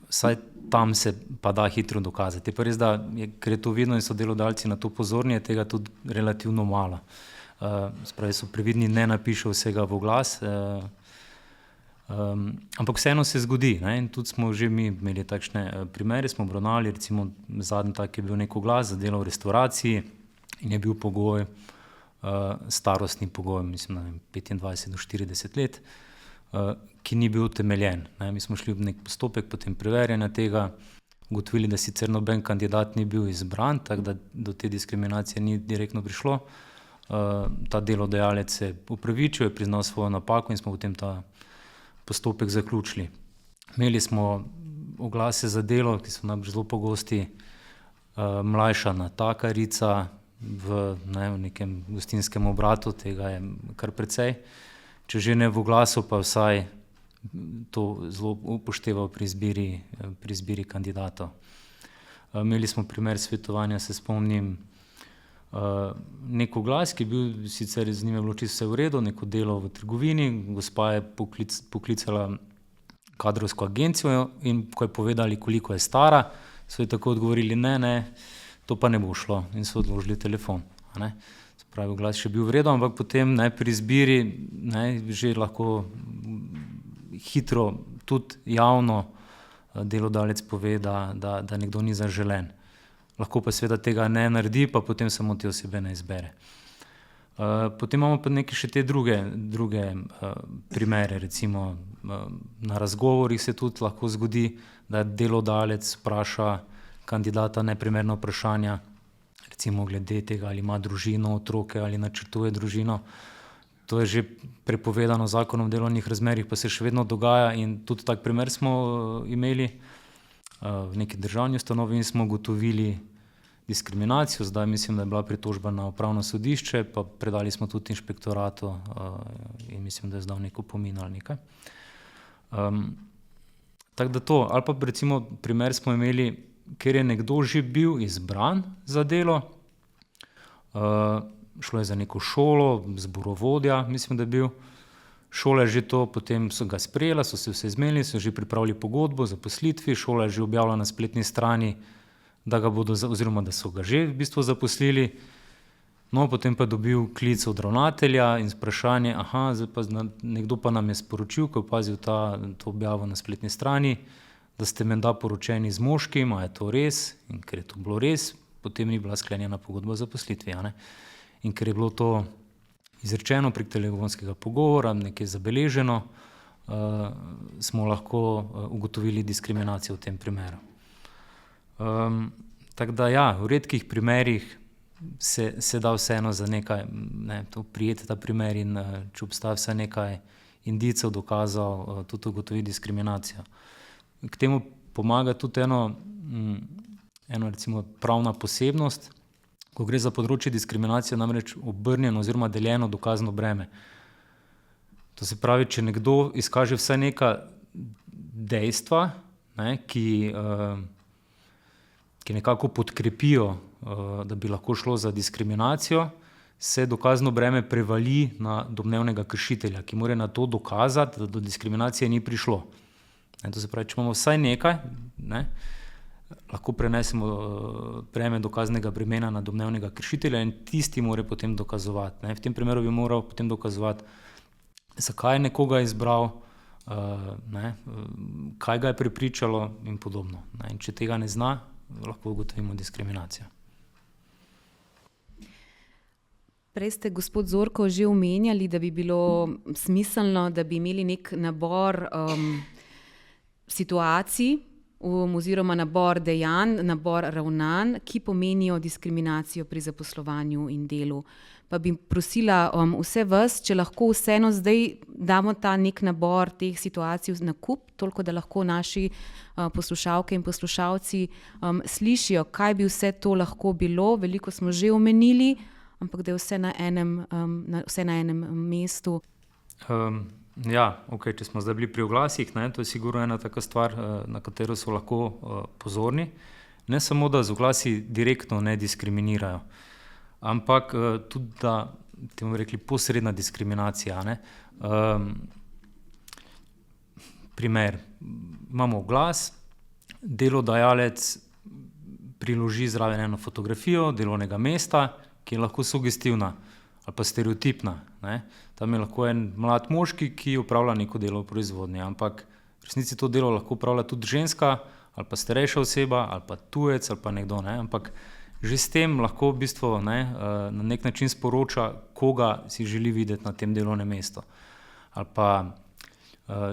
vsaj tam se pa da hitro dokazati. Pa res, da ker je to vidno in so delodajalci na to pozorni, je tega tudi relativno malo. Spravi so previdni, ne napišejo vsega v oglas, ampak vseeno se zgodi, ne? In tudi smo že mi imeli takšne primere, smo obravnavali, recimo zadnji tak je bil nek oglas za delo v restavraciji in je bil pogoj, starostni pogoj, mislim, 25 do 40 let, ki ni bil utemeljen. Mi smo šli v nek postopek potem preverjanja tega, ugotovili, da sicer noben kandidat ni bil izbran, tako da do te diskriminacije ni direktno prišlo. Ta delodajalec se upravičil, je priznal svojo napako in smo potem ta postopek zaključili. Imeli smo oglase za delo, ki so namreč zelo pogosti, mlajša natakarica v nekem gostinskem obratu, tega je kar precej. Če že ne v oglasu, pa vsaj to zelo upošteval pri izbiri kandidatov. Imeli smo primer svetovanja, se spomnim, nek oglas, ki je bil sicer z njim je bilo čisto vse v redu, neko delo v trgovini, gospa je poklicala kadrovsko agencijo in ko je povedali, koliko je stara, so ji tako odgovorili, ne, to pa ne bo šlo in so odložili telefon. Se pravi, oglas še bil v redu, ampak potem pri izbiri že lahko hitro, tudi javno delodajalec pove, da nekdo ni zaželen. Lahko pa seveda tega ne naredi, pa potem samo te osebe ne izbere. Potem imamo pa neke še te druge primere, recimo na razgovorih se tudi lahko zgodi, da delodajalec vpraša kandidata neprimerna vprašanja, recimo glede tega, ali ima družino, otroke, ali načrtuje družino. To je že prepovedano z zakonom o delovnih razmerjih, pa se še vedno dogaja in tudi tak primer smo imeli v neki državni ustanovi in smo ugotovili diskriminacijo. Zdaj mislim, da je bila pritožba na upravno sodišče, pa predali smo tudi inšpektoratu in mislim, da je zdaj neko opomin ali nekaj. Tako da to, ali pa recimo primer smo imeli, ker je nekdo že bil izbran za delo, šlo je za neko šolo, zborovodja, mislim, da je bil. Šola je že to, potem so ga sprejela, so se vse zmenili, so že pripravili pogodbo za zaposlitvi, šola je že objavila na spletni strani, da ga bodo, oziroma da so ga že v bistvu zaposlili. No, potem pa dobil klic od ravnatelja in vprašanje, nekdo pa nam je sporočil, ko je opazil to objavo na spletni strani, da ste menda poročeni z moškim, a je to res? In ker je to bilo res, potem ni bila sklenjena pogodba o zaposlitvi. In ker je bilo to izrečeno prek telefonskega pogovora, nekaj zabeleženo, smo lahko ugotovili diskriminacijo v tem primeru. Tako da v redkih primerih se da vseeno za nekaj, to prijeti ta primer in če obstaja vsaj nekaj indicev, dokazov, tudi ugotovi diskriminacijo. K temu pomaga tudi eno recimo pravna posebnost, ko gre za področje diskriminacije, namreč obrnjeno oziroma deljeno dokazno breme. To se pravi, če nekdo izkaže vsaj neka dejstva, ki nekako podkrepijo, da bi lahko šlo za diskriminacijo, se dokazno breme prevali na domnevnega kršitelja, ki mora na to dokazati, da do diskriminacije ni prišlo. To se pravi, če imamo vsaj nekaj, lahko prenesemo breme dokaznega bremena na domnevnega kršitelja in tisti mora potem dokazovati. V tem primeru bi moral potem dokazovati, zakaj je nekoga izbral, kaj ga je prepričalo in podobno. In če tega ne zna, lahko ugotovimo diskriminacijo. Prej ste, gospod Zorko, že omenjali, da bi bilo smiselno, da bi imeli nek nabor situacij oziroma nabor dejanj, nabor ravnanj, ki pomenijo diskriminacijo pri zaposlovanju in delu. Pa bi prosila vse vas, če lahko vseeno zdaj damo ta nek nabor teh situacij na kup, toliko da lahko naši poslušalke in poslušalci slišijo, kaj bi vse to lahko bilo. Veliko smo že omenili, ampak da je vse na enem mestu. Če smo zdaj bili pri oglasih, to je sigurno ena taka stvar, na katero so lahko pozorni. Ne samo, da z oglasi direktno ne diskriminirajo, ampak tudi, da temu rekli posredna diskriminacija. Primer, imamo oglas delodajalec priloži zraven eno fotografijo delovnega mesta, ki je lahko sugestivna ali pa stereotipna. Ne. Tam je lahko en mlad moški, ki opravlja neko delo v proizvodnji, ampak v resnici to delo lahko opravlja tudi ženska ali pa starejša oseba ali pa tujec ali pa nekdo. Ne. Ampak že s tem lahko v bistvu na nek način sporoča, koga si želi videti na tem delovnem mestu. Ali pa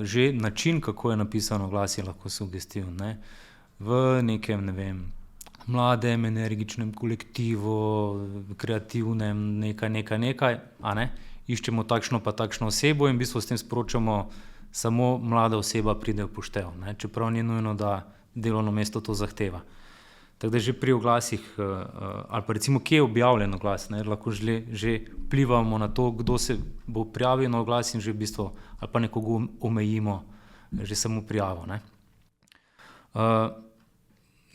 že način, kako je napisano oglas, je lahko sugestiven. Ne. V nekem, ne vem, mladem, energičnem kolektivu, kreativnem, nekaj, a ne, iščemo takšno pa takšno osebo in v bistvu s tem sporočamo, samo mlada oseba pride v poštev, ne, čeprav ni nujno, da delovno mesto to zahteva. Tako da že pri oglasih, ali pa recimo, kje je objavljen oglas, ne, lahko že vplivamo na to, kdo se bo prijavil na oglas in že v bistvu, ali pa nekoga omejimo že samo prijavo. Ne.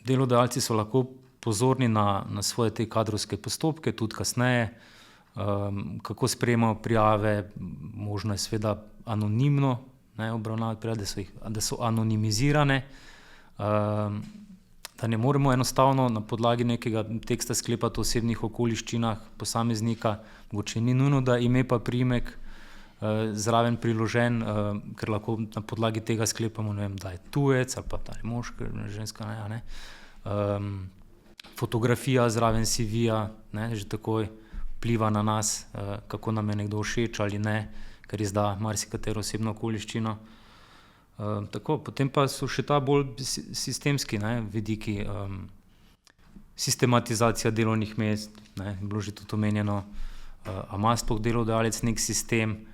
Delodajalci so lahko pozorni na svoje te kadrovske postopke, tudi kasneje, kako sprejemajo prijave, možno je seveda anonimno, ne, obravnavati prijave, da so anonimizirane, da ne moremo enostavno na podlagi nekega teksta sklepati o osebnih okoliščinah posameznika, mogoče ni nujno, da ime pa priimek zraven priložen, ker lahko na podlagi tega sklepamo, ne vem, da je tujec ali pa da je moška, ženska, ne. Fotografija zraven CV-ja, ne, že takoj vpliva na nas, kako nam je nekdo všeč ali ne, ker izda marsikatero osebno okoliščino. Tako, potem pa so še ta bolj sistemski, ne, vidiki, sistematizacija delovnih mest, ne, bilo že tudi omenjeno, a ima sploh delodajalec nek sistem,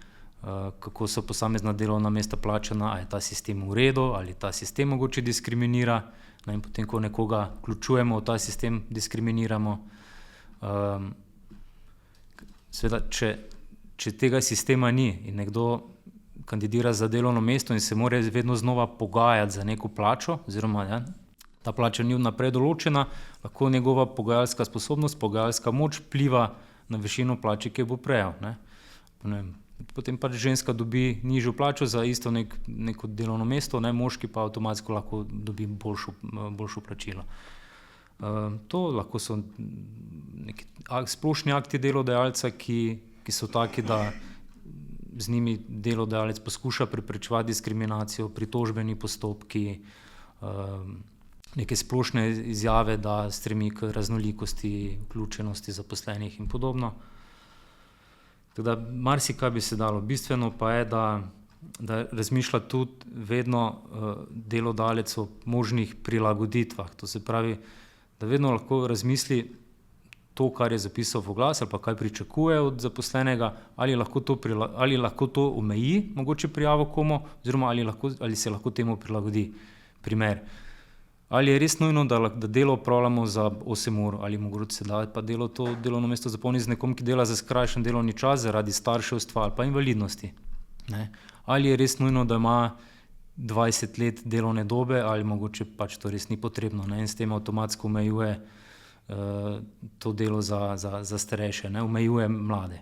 kako so posamezna delovna mesta plačana, a je ta sistem v redu, ali ta sistem mogoče diskriminira, ne, in potem, ko nekoga vključujemo v ta sistem, diskriminiramo. Seveda, če tega sistema ni in nekdo kandidira za delovno mesto in se mora vedno znova pogajati za neko plačo, oziroma ja, ta plača ni vnaprej določena, lahko njegova pogajalska sposobnost, pogajalska moč vpliva na višino plače, ki jo bo prejel. Ne. Ne vem, potem pač ženska dobi nižjo plačo za isto neko delovno mesto, ne, moški pa avtomatsko lahko dobi boljšo plačilo. To lahko so neki splošni akti delodajalca, ki so taki, da z njimi delodajalec poskuša preprečevati diskriminacijo, pritožbeni postopki, neke splošne izjave, da stremi k raznolikosti, vključenosti zaposlenih in podobno. Tako da marsikaj bi se dalo. Bistveno pa je, da razmišlja tudi vedno delodajalec o možnih prilagoditvah. To se pravi, da vedno lahko razmisli to, kar je zapisal v oglas, ali pa kaj pričakuje od zaposlenega, ali lahko to omeji, mogoče prijavo komu, oziroma ali se lahko temu prilagodi. Primer, ali je res nujno, da delo opravljamo za 8 ur, ali mogoče se da pa delovno mesto zapolni z nekom, ki dela za skrajšan delovni čas zaradi starševstva ali pa invalidnosti. Ne. Ali je res nujno, da ima 20 let delovne dobe, ali mogoče pač to res ni potrebno, ne, in s tem avtomatsko omejuje to delo za starejše, ne, omejuje mlade.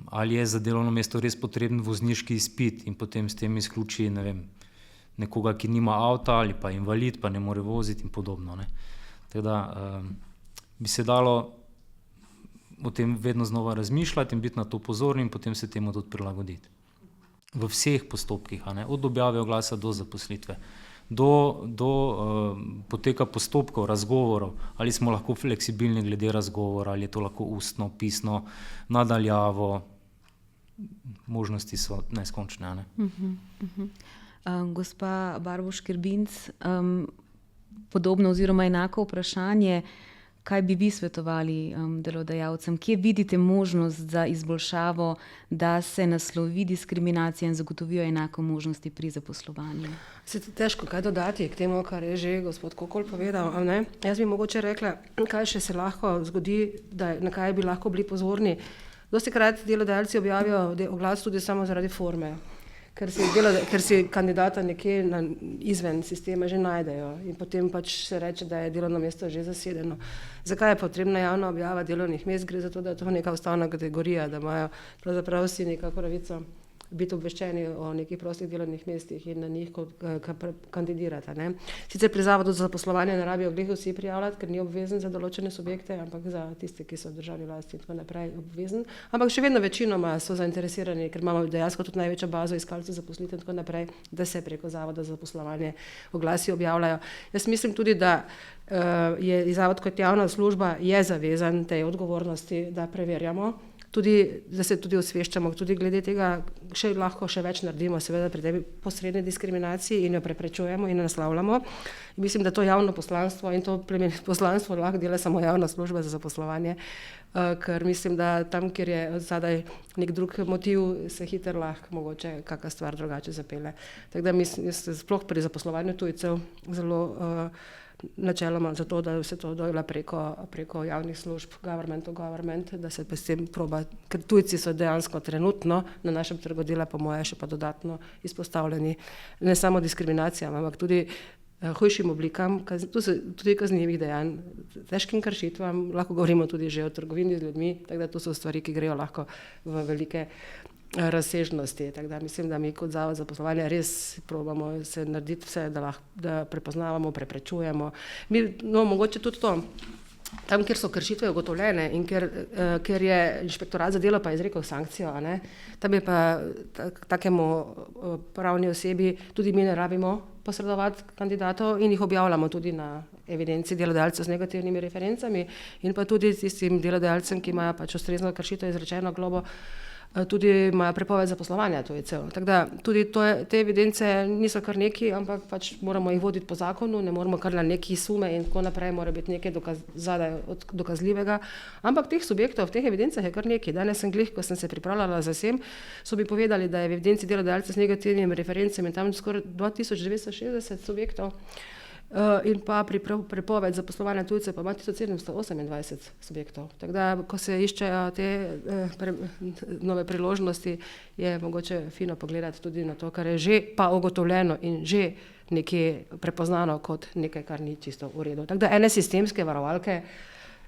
Ali je za delovno mesto res potreben vozniški izpit in potem s tem izključi, ne vem, nekoga, ki nima avta ali pa invalid, pa ne more voziti in podobno. Ne. Tako da bi se dalo o tem vedno znova razmišljati in biti na to pozorni in potem se temu tudi prilagoditi. V vseh postopkih, a ne, od objave oglasa do zaposlitve, do poteka postopkov, razgovorov, ali smo lahko fleksibilni glede razgovora, ali je to lahko ustno, pisno, nadaljavo, možnosti so neskončne. A ne. Gospa Barboš Kerbinc, podobno oziroma enako vprašanje, kaj bi vi svetovali delodajalcem? Kje vidite možnost za izboljšavo, da se naslovi diskriminacija in zagotovijo enako možnosti pri zaposlovanju? Se je težko kaj dodati k temu, kar je že gospod Kokol povedal. Ne? Jaz bi mogoče rekla, kaj še se lahko zgodi, na kaj bi lahko bili pozorni. Dostikrat delodajalci objavijo oglas tudi samo zaradi forme, ker si kandidata nekje izven sistema že najdejo in potem pač se reče, da je delovno mesto že zasedeno. Zakaj je potrebna javna objava delovnih mest? Gre za to, da je to neka ustavna kategorija, da imajo pravzaprav vsi nekako pravico biti obveščeni o nekih prostih delovnih mestih in na njih kandidirati. Ne. Sicer pri Zavodu za zaposlovanje ne rabijo glih vsi prijavljati, ker ni obvezen za določene subjekte, ampak za tiste, ki so v državni lasti in tako naprej obvezen. Ampak še vedno večinoma so zainteresirani, ker imamo dejansko tudi največjo bazo iskalcev zaposlitev in tako naprej, da se preko Zavoda za zaposlovanje oglasi objavljajo. Jaz mislim tudi, da je Zavod kot javna služba je zavezan tej odgovornosti, da preverjamo, tudi, da se tudi osveščamo, tudi glede tega lahko še več naredimo, seveda pri tej posredni diskriminaciji in jo preprečujemo in naslavljamo. In mislim, da to javno poslanstvo in to plemenito poslanstvo lahko dela samo javna služba za zaposlovanje, ker mislim, da tam, kjer je zadaj nek drug motiv, se hitro lahko mogoče kakšna stvar drugače zapelje. Tako da mislim, sploh pri zaposlovanju tujcev zelo načeloma za to, da se to dojela preko javnih služb, government to government, da se pa s tem proba, ker tujci so dejansko trenutno na našem trgu dela, po moje, še pa dodatno izpostavljeni ne samo diskriminacijam, ampak tudi hujšim oblikam, tudi kaznivih dejanj, težkim kršitvam, lahko govorimo tudi že o trgovini z ljudmi, tako da to so stvari, ki grejo lahko v velike razsežnosti. Tako da mislim, da mi kot Zavod za zaposlovanje res probamo se narediti vse, da prepoznavamo, preprečujemo. Mogoče tudi to, tam, kjer so kršitve ugotovljene in kjer je inšpektorat za delo pa izrekel sankcijo, tam je pa takemu pravni osebi tudi mi ne rabimo posredovati kandidatov in jih objavljamo tudi na evidenci delodajalcev z negativnimi referencami in pa tudi tistim delodajalcem, ki imajo pač ustrezno kršitev izrečeno globo, tudi imajo prepoved zaposlovanja tujcev. Tako da tudi te evidence niso kar neki, ampak pač moramo jih voditi po zakonu, ne moramo kar na neki sume in tako naprej, mora biti nekaj zadaj dokazljivega. Ampak teh subjektov v teh evidencah je kar neki. Danes sem glih, ko sem se pripravljala za SEM, so mi povedali, da je v evidenci delodajalcev z negativnimi referencami tam skoraj 2960 subjektov. In pa pri prepoved zaposlovanja tujcev pa ima 1728 subjektov. Tako da, ko se iščejo te nove priložnosti, je mogoče fino pogledati tudi na to, kar je že pa ugotovljeno in že nekje prepoznano kot nekaj, kar ni čisto v redu. Tako da ene sistemske varovalke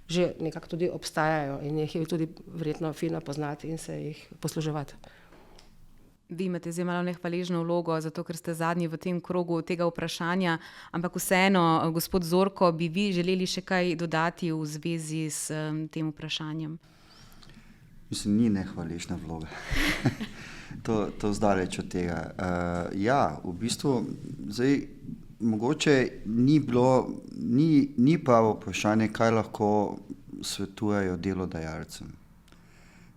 že nekako tudi obstajajo in jih je tudi verjetno fino poznati in se jih posluževati. Vi imate zdaj malo nehvaležno vlogo, zato ker ste zadnji v tem krogu tega vprašanja, ampak vseeno, gospod Zorko, bi vi želeli še kaj dodati v zvezi s tem vprašanjem? Mislim, ni nehvaležna vloga. to zdaleč od tega. V bistvu, zdaj, mogoče ni pravo vprašanje, kaj lahko svetujejo delodajalcem.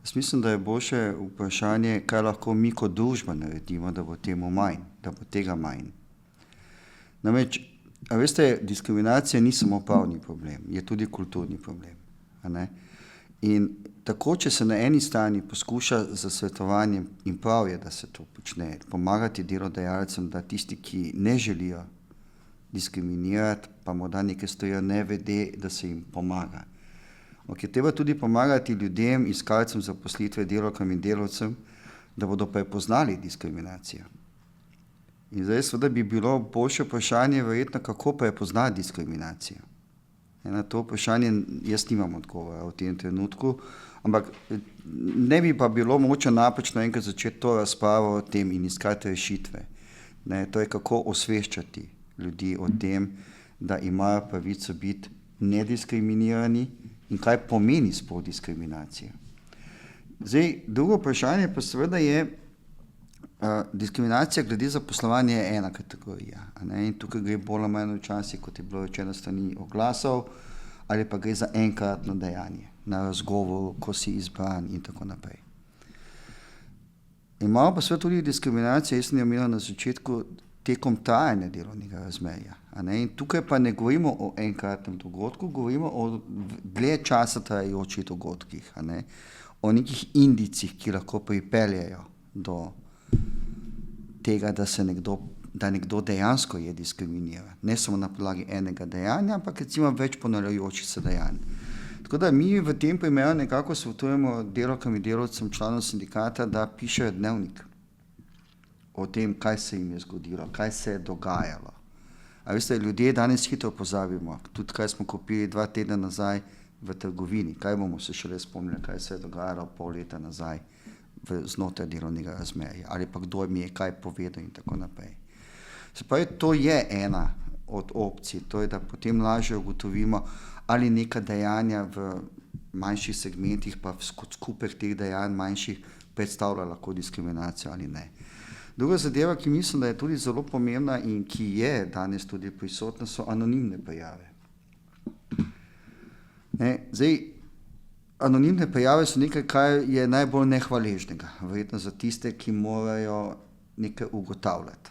Jaz mislim, da je boljše vprašanje, kaj lahko mi kot družba naredimo, da bo tega manj. Namreč, a veste, diskriminacija ni samo pravni problem, je tudi kulturni problem. In tako, če se na eni strani poskuša z svetovanjem in prav je, da se to počne, pomagati delodajalcem, da tisti, ki ne želijo diskriminirati, pa morda nekaj storijo, ne vede, da se jim pomaga. Treba tudi pomagati ljudem, iskalcem zaposlitve, delavkam in delavcem, da bodo prepoznali diskriminacijo. In zdaj seveda bi bilo boljše vprašanje verjetno, kako prepoznati diskriminacijo. Na to vprašanje jaz nimam odgovora v tem trenutku, ampak ne bi pa bilo mogoče napačno enkrat začeti to razpravo o tem in iskati rešitve. To je kako osveščati ljudi o tem, da imajo pravico biti nediskriminirani in kaj pomeni sploh diskriminacija. Zdaj, drugo vprašanje pa seveda je, diskriminacija glede zaposlovanja je ena kategorija. In tukaj gre bolj ali manj včasih, kot je bilo rečeno strani oglasov, ali pa gre za enkratno dejanje na razgovoru, ko si izbran in tako naprej. Imamo pa seveda tudi diskriminacijo, jaz sem jo omenil na začetku, tekom trajanja delovnega razmerja. In tukaj pa ne govorimo o enkratnem dogodku, govorimo o dlje časa trajajočih dogodkih, o nekih indicih, ki lahko pripeljejo do tega, da nekdo dejansko je diskriminiran. Ne samo na podlagi enega dejanja, ampak recimo več ponavljajočih se dejanj. Tako da mi v tem primeru nekako svetujemo delavkam in delavcem članov sindikata, da pišejo dnevnik o tem, kaj se jim je zgodilo, kaj se je dogajalo. A veste, ljudje danes hitro pozabimo, tudi kaj smo kupili 2 tedna nazaj v trgovini, kaj bomo se šele spomnili, kaj se je dogajalo pol leta nazaj znotraj delovnega razmerja ali pa kdo mi je kaj povedal in tako naprej. Se pravi, to je ena od opcij, to je, da potem lažje ugotovimo, ali neka dejanja v manjših segmentih pa skupek teh dejanj manjših predstavlja lahko diskriminacijo ali ne. Druga zadeva, ki mislim, da je tudi zelo pomembna in ki je danes tudi prisotna, so anonimne prijave. Zdaj, anonimne prijave so nekaj, kar je najbolj nehvaležnega, verjetno za tiste, ki morajo nekaj ugotavljati.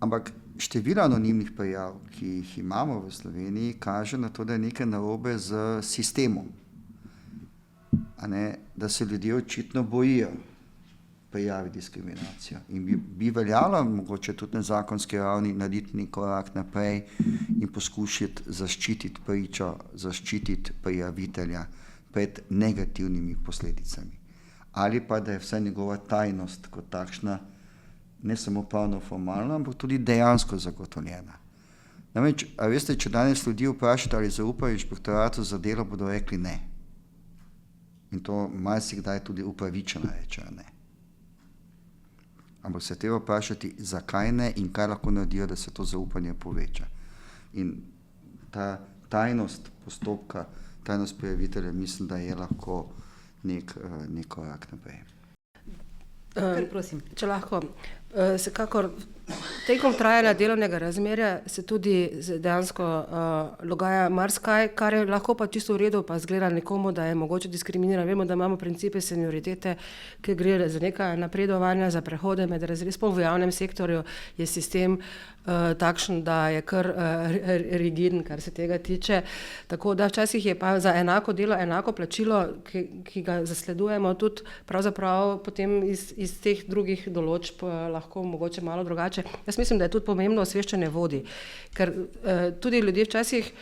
Ampak število anonimnih prijav, ki jih imamo v Sloveniji, kaže na to, da je nekaj narobe z sistemom. Da se ljudje očitno bojijo prijavi diskriminacijo. In bi veljalo mogoče tudi na zakonski ravni narediti nek korak naprej in poskušati zaščititi pričo, zaščititi prijavitelja pred negativnimi posledicami. Ali pa da je vsaj njegova tajnost kot takšna ne samo pravno formalno, ampak tudi dejansko zagotovljena. Namreč, a veste, če danes ljudi vprašate, ali zaupajo inšpektoratu za delo, bodo rekli ne. In to marsikdaj tudi upravičeno rečejo ne. Ampak se treba vprašati, zakaj ne in kaj lahko naredijo, da se to zaupanje poveča. In ta tajnost postopka, tajnost prijavitelja, mislim, da je lahko nek korak naprej. Če lahko, vsekakor tekom trajanja delovnega razmerja se tudi dejansko dogaja marsikaj, kar je lahko pa čisto v redu, pa zgleda nekomu, da je mogoče diskriminiran. Vemo, da imamo principe senioritete, ki gre za neka napredovanja, za prehode med razredi. Sploh v javnem sektorju je sistem takšen, da je kar rigiden, kar se tega tiče. Tako da včasih je pa za enako delo, enako plačilo, ki ga zasledujemo, tudi pravzaprav potem iz teh drugih določb lahko mogoče malo drugače. Jaz mislim, da je tudi pomembno osveščanje vodij, ker tudi ljudje včasih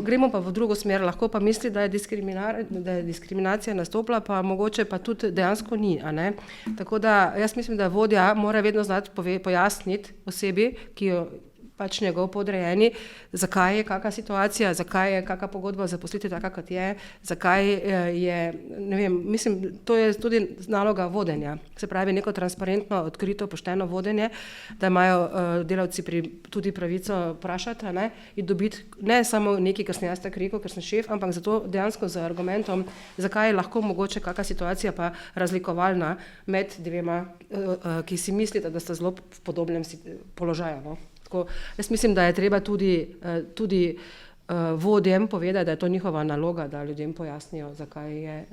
gremo pa v drugo smer, lahko pa misli, da je diskriminacija nastopila, pa mogoče pa tudi dejansko ni. Tako da jaz mislim, da vodja mora vedno znati pojasniti osebi, ki jo pač njegov podrejeni, zakaj je kakšna situacija, zakaj je kakšna pogodba zaposliti taka, kot je, zakaj je, ne vem, mislim, to je tudi naloga vodenja. Se pravi, neko transparentno, odkrito, pošteno vodenje, da imajo delavci tudi pravico vprašati, in dobiti ne samo nekaj, kar sem jaz tako rekel, ker sem šef, ampak zato dejansko z argumentom, zakaj je lahko mogoče kakšna situacija pa razlikovalna med dvema, ki si mislite, da sta zelo v podobnem položaju. Tako, jaz mislim, da je treba tudi vodjem povedati, da je to njihova naloga, da ljudem pojasnijo, zakaj je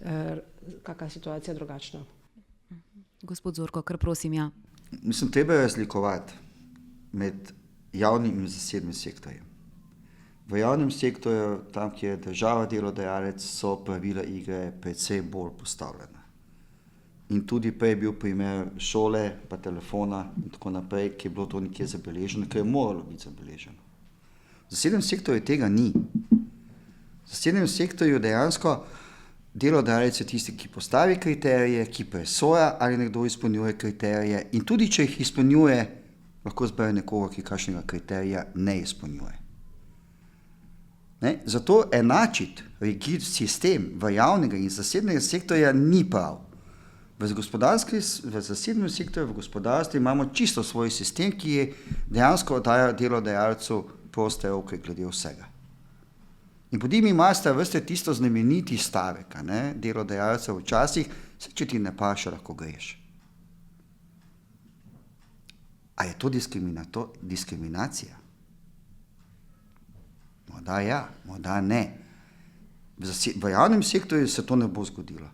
kakšna situacija drugačna. Gospod Zorko, kar prosim, ja. Mislim, treba je razlikovati med javnim in zasebnim sektorjem. V javnem sektorju, tam, kjer je država delodajalec, so pravila igre precej bolj postavljena. In tudi prej je bil primer šole, pa telefona in tako naprej, ki je bilo to nekje zabeleženo, ker je moralo biti zabeleženo. V zasebnem sektorju tega ni. V zasebnem sektorju dejansko delodajalec je tisti, ki postavi kriterije, ki presoja, ali nekdo izpolnjuje kriterije in tudi, če jih izpolnjuje, lahko zbere nekoga, ki kakšnega kriterija ne izpolnjuje. Zato enačiti rigid sistem v javnega in zasebnega sektorja ni prav. V zasebnem sektorju, v gospodarstvu imamo čisto svoj sistem, ki je dejansko daje delodajalcu proste roke glede vsega. In potem imate vrste tisto znameniti stavek, delodajalcev včasih, če ti ne paše, lahko greš. A je to diskriminacija? Morda ja, morda ne. V javnem sektorju se to ne bo zgodilo.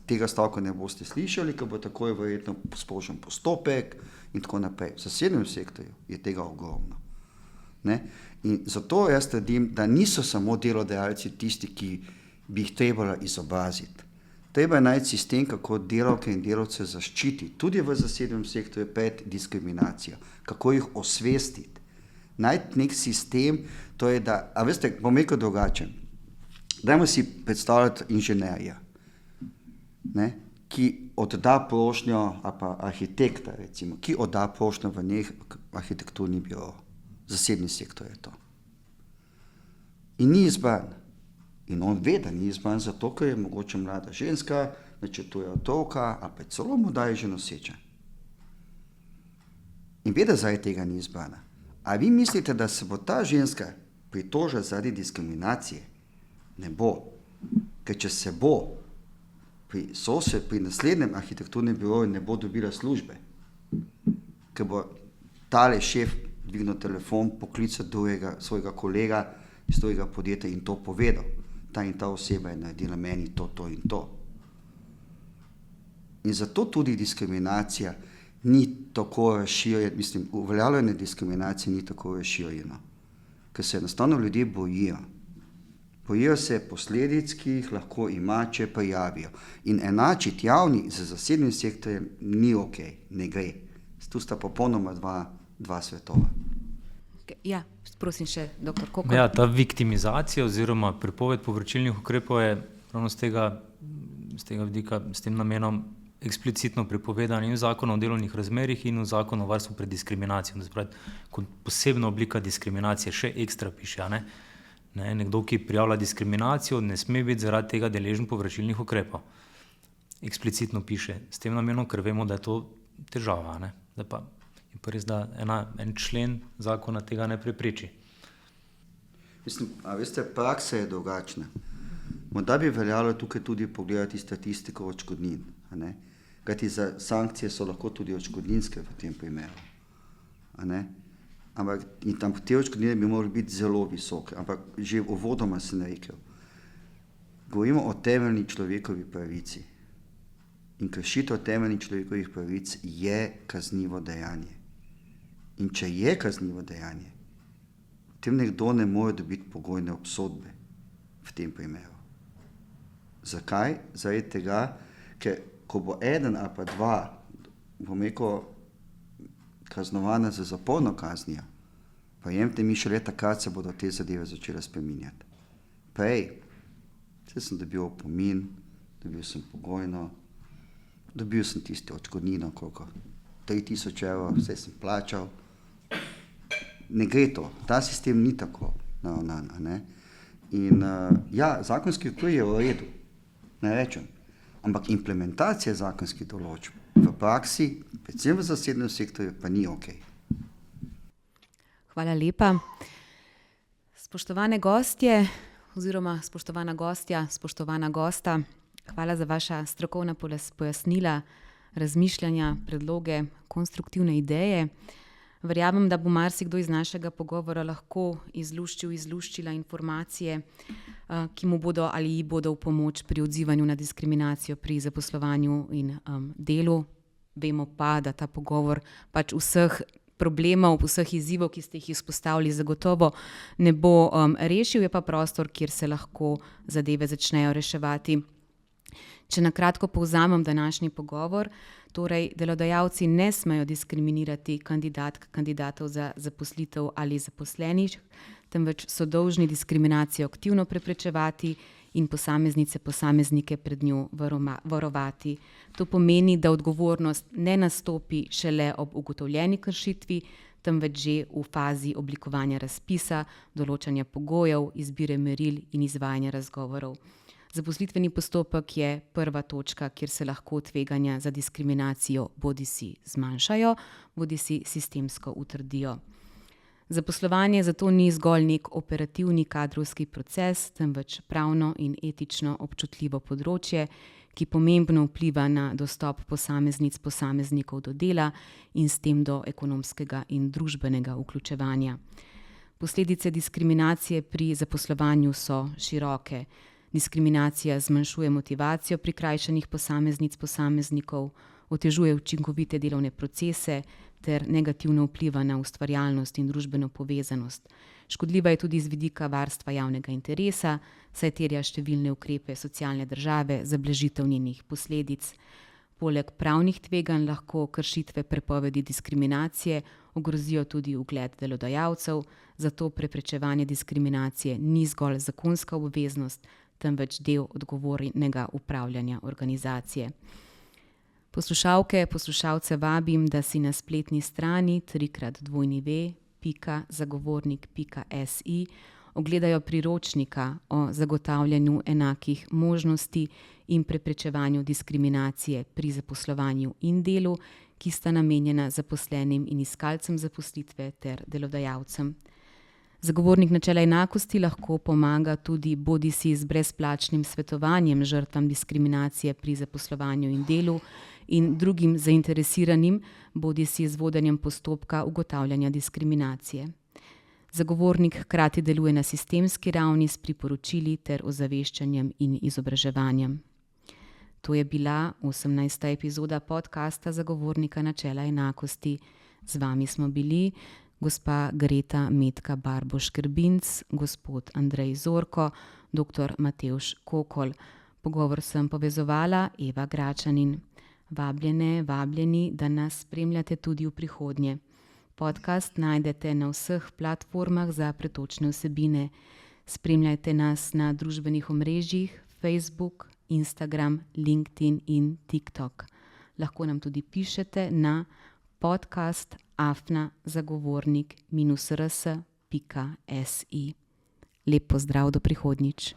Tega stavka ne boste slišali, ker bo takoj verjetno sprožen postopek in tako naprej. V zasebnem sektorju je tega ogromno. In zato jaz trdim, da niso samo delodajalci tisti, ki bi jih trebalo izobraziti. Treba je najti sistem, kako delavke in delavce zaščititi, tudi v zasebnem sektorju pred diskriminacijo, kako jih osvestiti. Najti nek sistem, to je da, a veste, bom rekel drugače. Dajmo si predstavljati inženirja, ki odda prošnjo, ali pa arhitekta recimo, ki odda prošnjo v nek arhitekturni biro. Zasebni sektor je to. In ni izbran. In on ve, da ni izbran zato, ker je mogoče mlada ženska, načrtuje otroka ali pa celo mu daje že noseče. In ve, da zaradi tega ni izbrana. A vi mislite, da se bo ta ženska pritožila zaradi diskriminacije? Ne bo. Ker če se bo, pri naslednjem arhitekturnem biroju ne bo dobila službe, ker bo tale šef dvignil telefon, poklical svojega kolega iz svojega podjetja in to povedal. Ta in ta oseba je naredila meni to in to. In zato tudi diskriminacija ni tako razširjena, mislim, uveljavljanje diskriminacije ni tako razširjeno, ker se enostavno ljudje bojijo. Bojijo se posledic, ki jih lahko ima, če prijavijo. In enačiti javni z zasebnim sektorjem ni ok, ne gre. Tu sta popolnoma dva svetova. Ja, prosim še, doktor Kokor. Ja, ta viktimizacija oziroma prepoved povračilnih ukrepov je ravno z tega vidika, s tem namenom eksplicitno prepovedana in v zakonu o delovnih razmerjih in v zakonu o varstvu pred diskriminacijo. Kot posebna oblika diskriminacije, še ekstra piše, ne? Nekdo, ki prijavlja diskriminacijo, ne sme biti zaradi tega deležen povračilnih ukrepov. Eksplicitno piše s tem namenom, ker vemo, da je to težava. Ne? Da pa je pa res, da en člen zakona tega ne prepreči. Mislim, a veste, praksa je drugačna. Morda bi veljalo tukaj tudi pogledati statistiko odškodnin. Kajti za sankcije so lahko tudi odškodninske v tem primeru. Ampak in tam te odškodnine bi morali biti zelo visoke. Ampak že uvodoma sem rekel, govorimo o temeljni človekovi pravici. In kršitev temeljnih človekovih pravic je kaznivo dejanje. In če je kaznivo dejanje, potem nekdo ne more dobiti pogojne obsodbe v tem primeru. Zakaj? Zaradi tega, ker ko bo eden ali pa dva, bom rekel, kaznovana za zaporno kaznijo, pa jemte mi šele takrat se bodo te zadeve začele spreminjati. Prej, sem dobil opomin, dobil sem pogojno, dobil sem tisto odškodnino, koliko? 3000 evrov, vse sem plačal. Ne gre to, ta sistem ni tako naravnan. In ja, zakonski okvir je v redu, ne rečem, ampak implementacija zakonskih določb v praksi, predvsem v zasebnem sektorju, pa ni ok. Hvala lepa. Spoštovane gostje oziroma spoštovana gostja, spoštovana gosta, hvala za vaša strokovna pojasnila, razmišljanja, predloge, konstruktivne ideje. Verjamem, da bo marsikdo iz našega pogovora lahko izluščila informacije, ki mu bodo ali ji bodo v pomoč pri odzivanju na diskriminacijo pri zaposlovanju in delu. Vemo pa, da ta pogovor pač vseh problemov, vseh izzivov, ki ste jih izpostavili, zagotovo ne bo rešil, je pa prostor, kjer se lahko zadeve začnejo reševati. Če na kratko povzamem današnji pogovor, torej delodajalci ne smejo diskriminirati kandidatov za zaposlitev ali zaposlenih, temveč so dolžni diskriminacijo aktivno preprečevati in posameznike pred njo varovati. To pomeni, da odgovornost ne nastopi šele ob ugotovljeni kršitvi, temveč že v fazi oblikovanja razpisa, določanja pogojev, izbire meril in izvajanja razgovorov. Zaposlitveni postopek je prva točka, kjer se lahko tveganja za diskriminacijo bodisi zmanjšajo, bodisi sistemsko utrdijo. Zaposlovanje zato ni zgolj nek operativni kadrovski proces, temveč pravno in etično občutljivo področje, ki pomembno vpliva na dostop posameznikov do dela in s tem do ekonomskega in družbenega vključevanja. Posledice diskriminacije pri zaposlovanju so široke. Diskriminacija zmanjšuje motivacijo prikrajšanih posameznikov, otežuje učinkovite delovne procese ter negativno vpliva na ustvarjalnost in družbeno povezanost. Škodljiva je tudi z vidika varstva javnega interesa, saj terja številne ukrepe socialne države za blažitev njenih posledic. Poleg pravnih tveganj lahko kršitve prepovedi diskriminacije ogrozijo tudi ugled delodajalcev, zato preprečevanje diskriminacije ni zgolj zakonska obveznost, temveč del odgovornega upravljanja organizacije. Poslušalke, poslušalce vabim, da si na spletni strani www.zagovornik.si ogledajo priročnika o zagotavljanju enakih možnosti in preprečevanju diskriminacije pri zaposlovanju in delu, ki sta namenjena zaposlenim in iskalcem zaposlitve ter delodajalcem. Zagovornik načela enakosti lahko pomaga tudi bodisi z brezplačnim svetovanjem žrtvam diskriminacije pri zaposlovanju in delu in drugim zainteresiranim, bodisi z vodenjem postopka ugotavljanja diskriminacije. Zagovornik hkrati deluje na sistemski ravni s priporočili ter ozaveščanjem in izobraževanjem. To je bila 18. epizoda podcasta Zagovornika načela enakosti. Z vami smo bili gospa Greta Metka Barboš-Krbinc, gospod Andrej Zorko, dr. Matevž Kokol. Pogovor sem povezovala Eva Gračanin. Vabljeni, da nas spremljate tudi v prihodnje. Podcast najdete na vseh platformah za pretočne vsebine. Spremljajte nas na družbenih omrežjih Facebook, Instagram, LinkedIn in TikTok. Lahko nam tudi pišete na podcast@zagovornik-rs.si. Lep pozdrav do prihodnjič.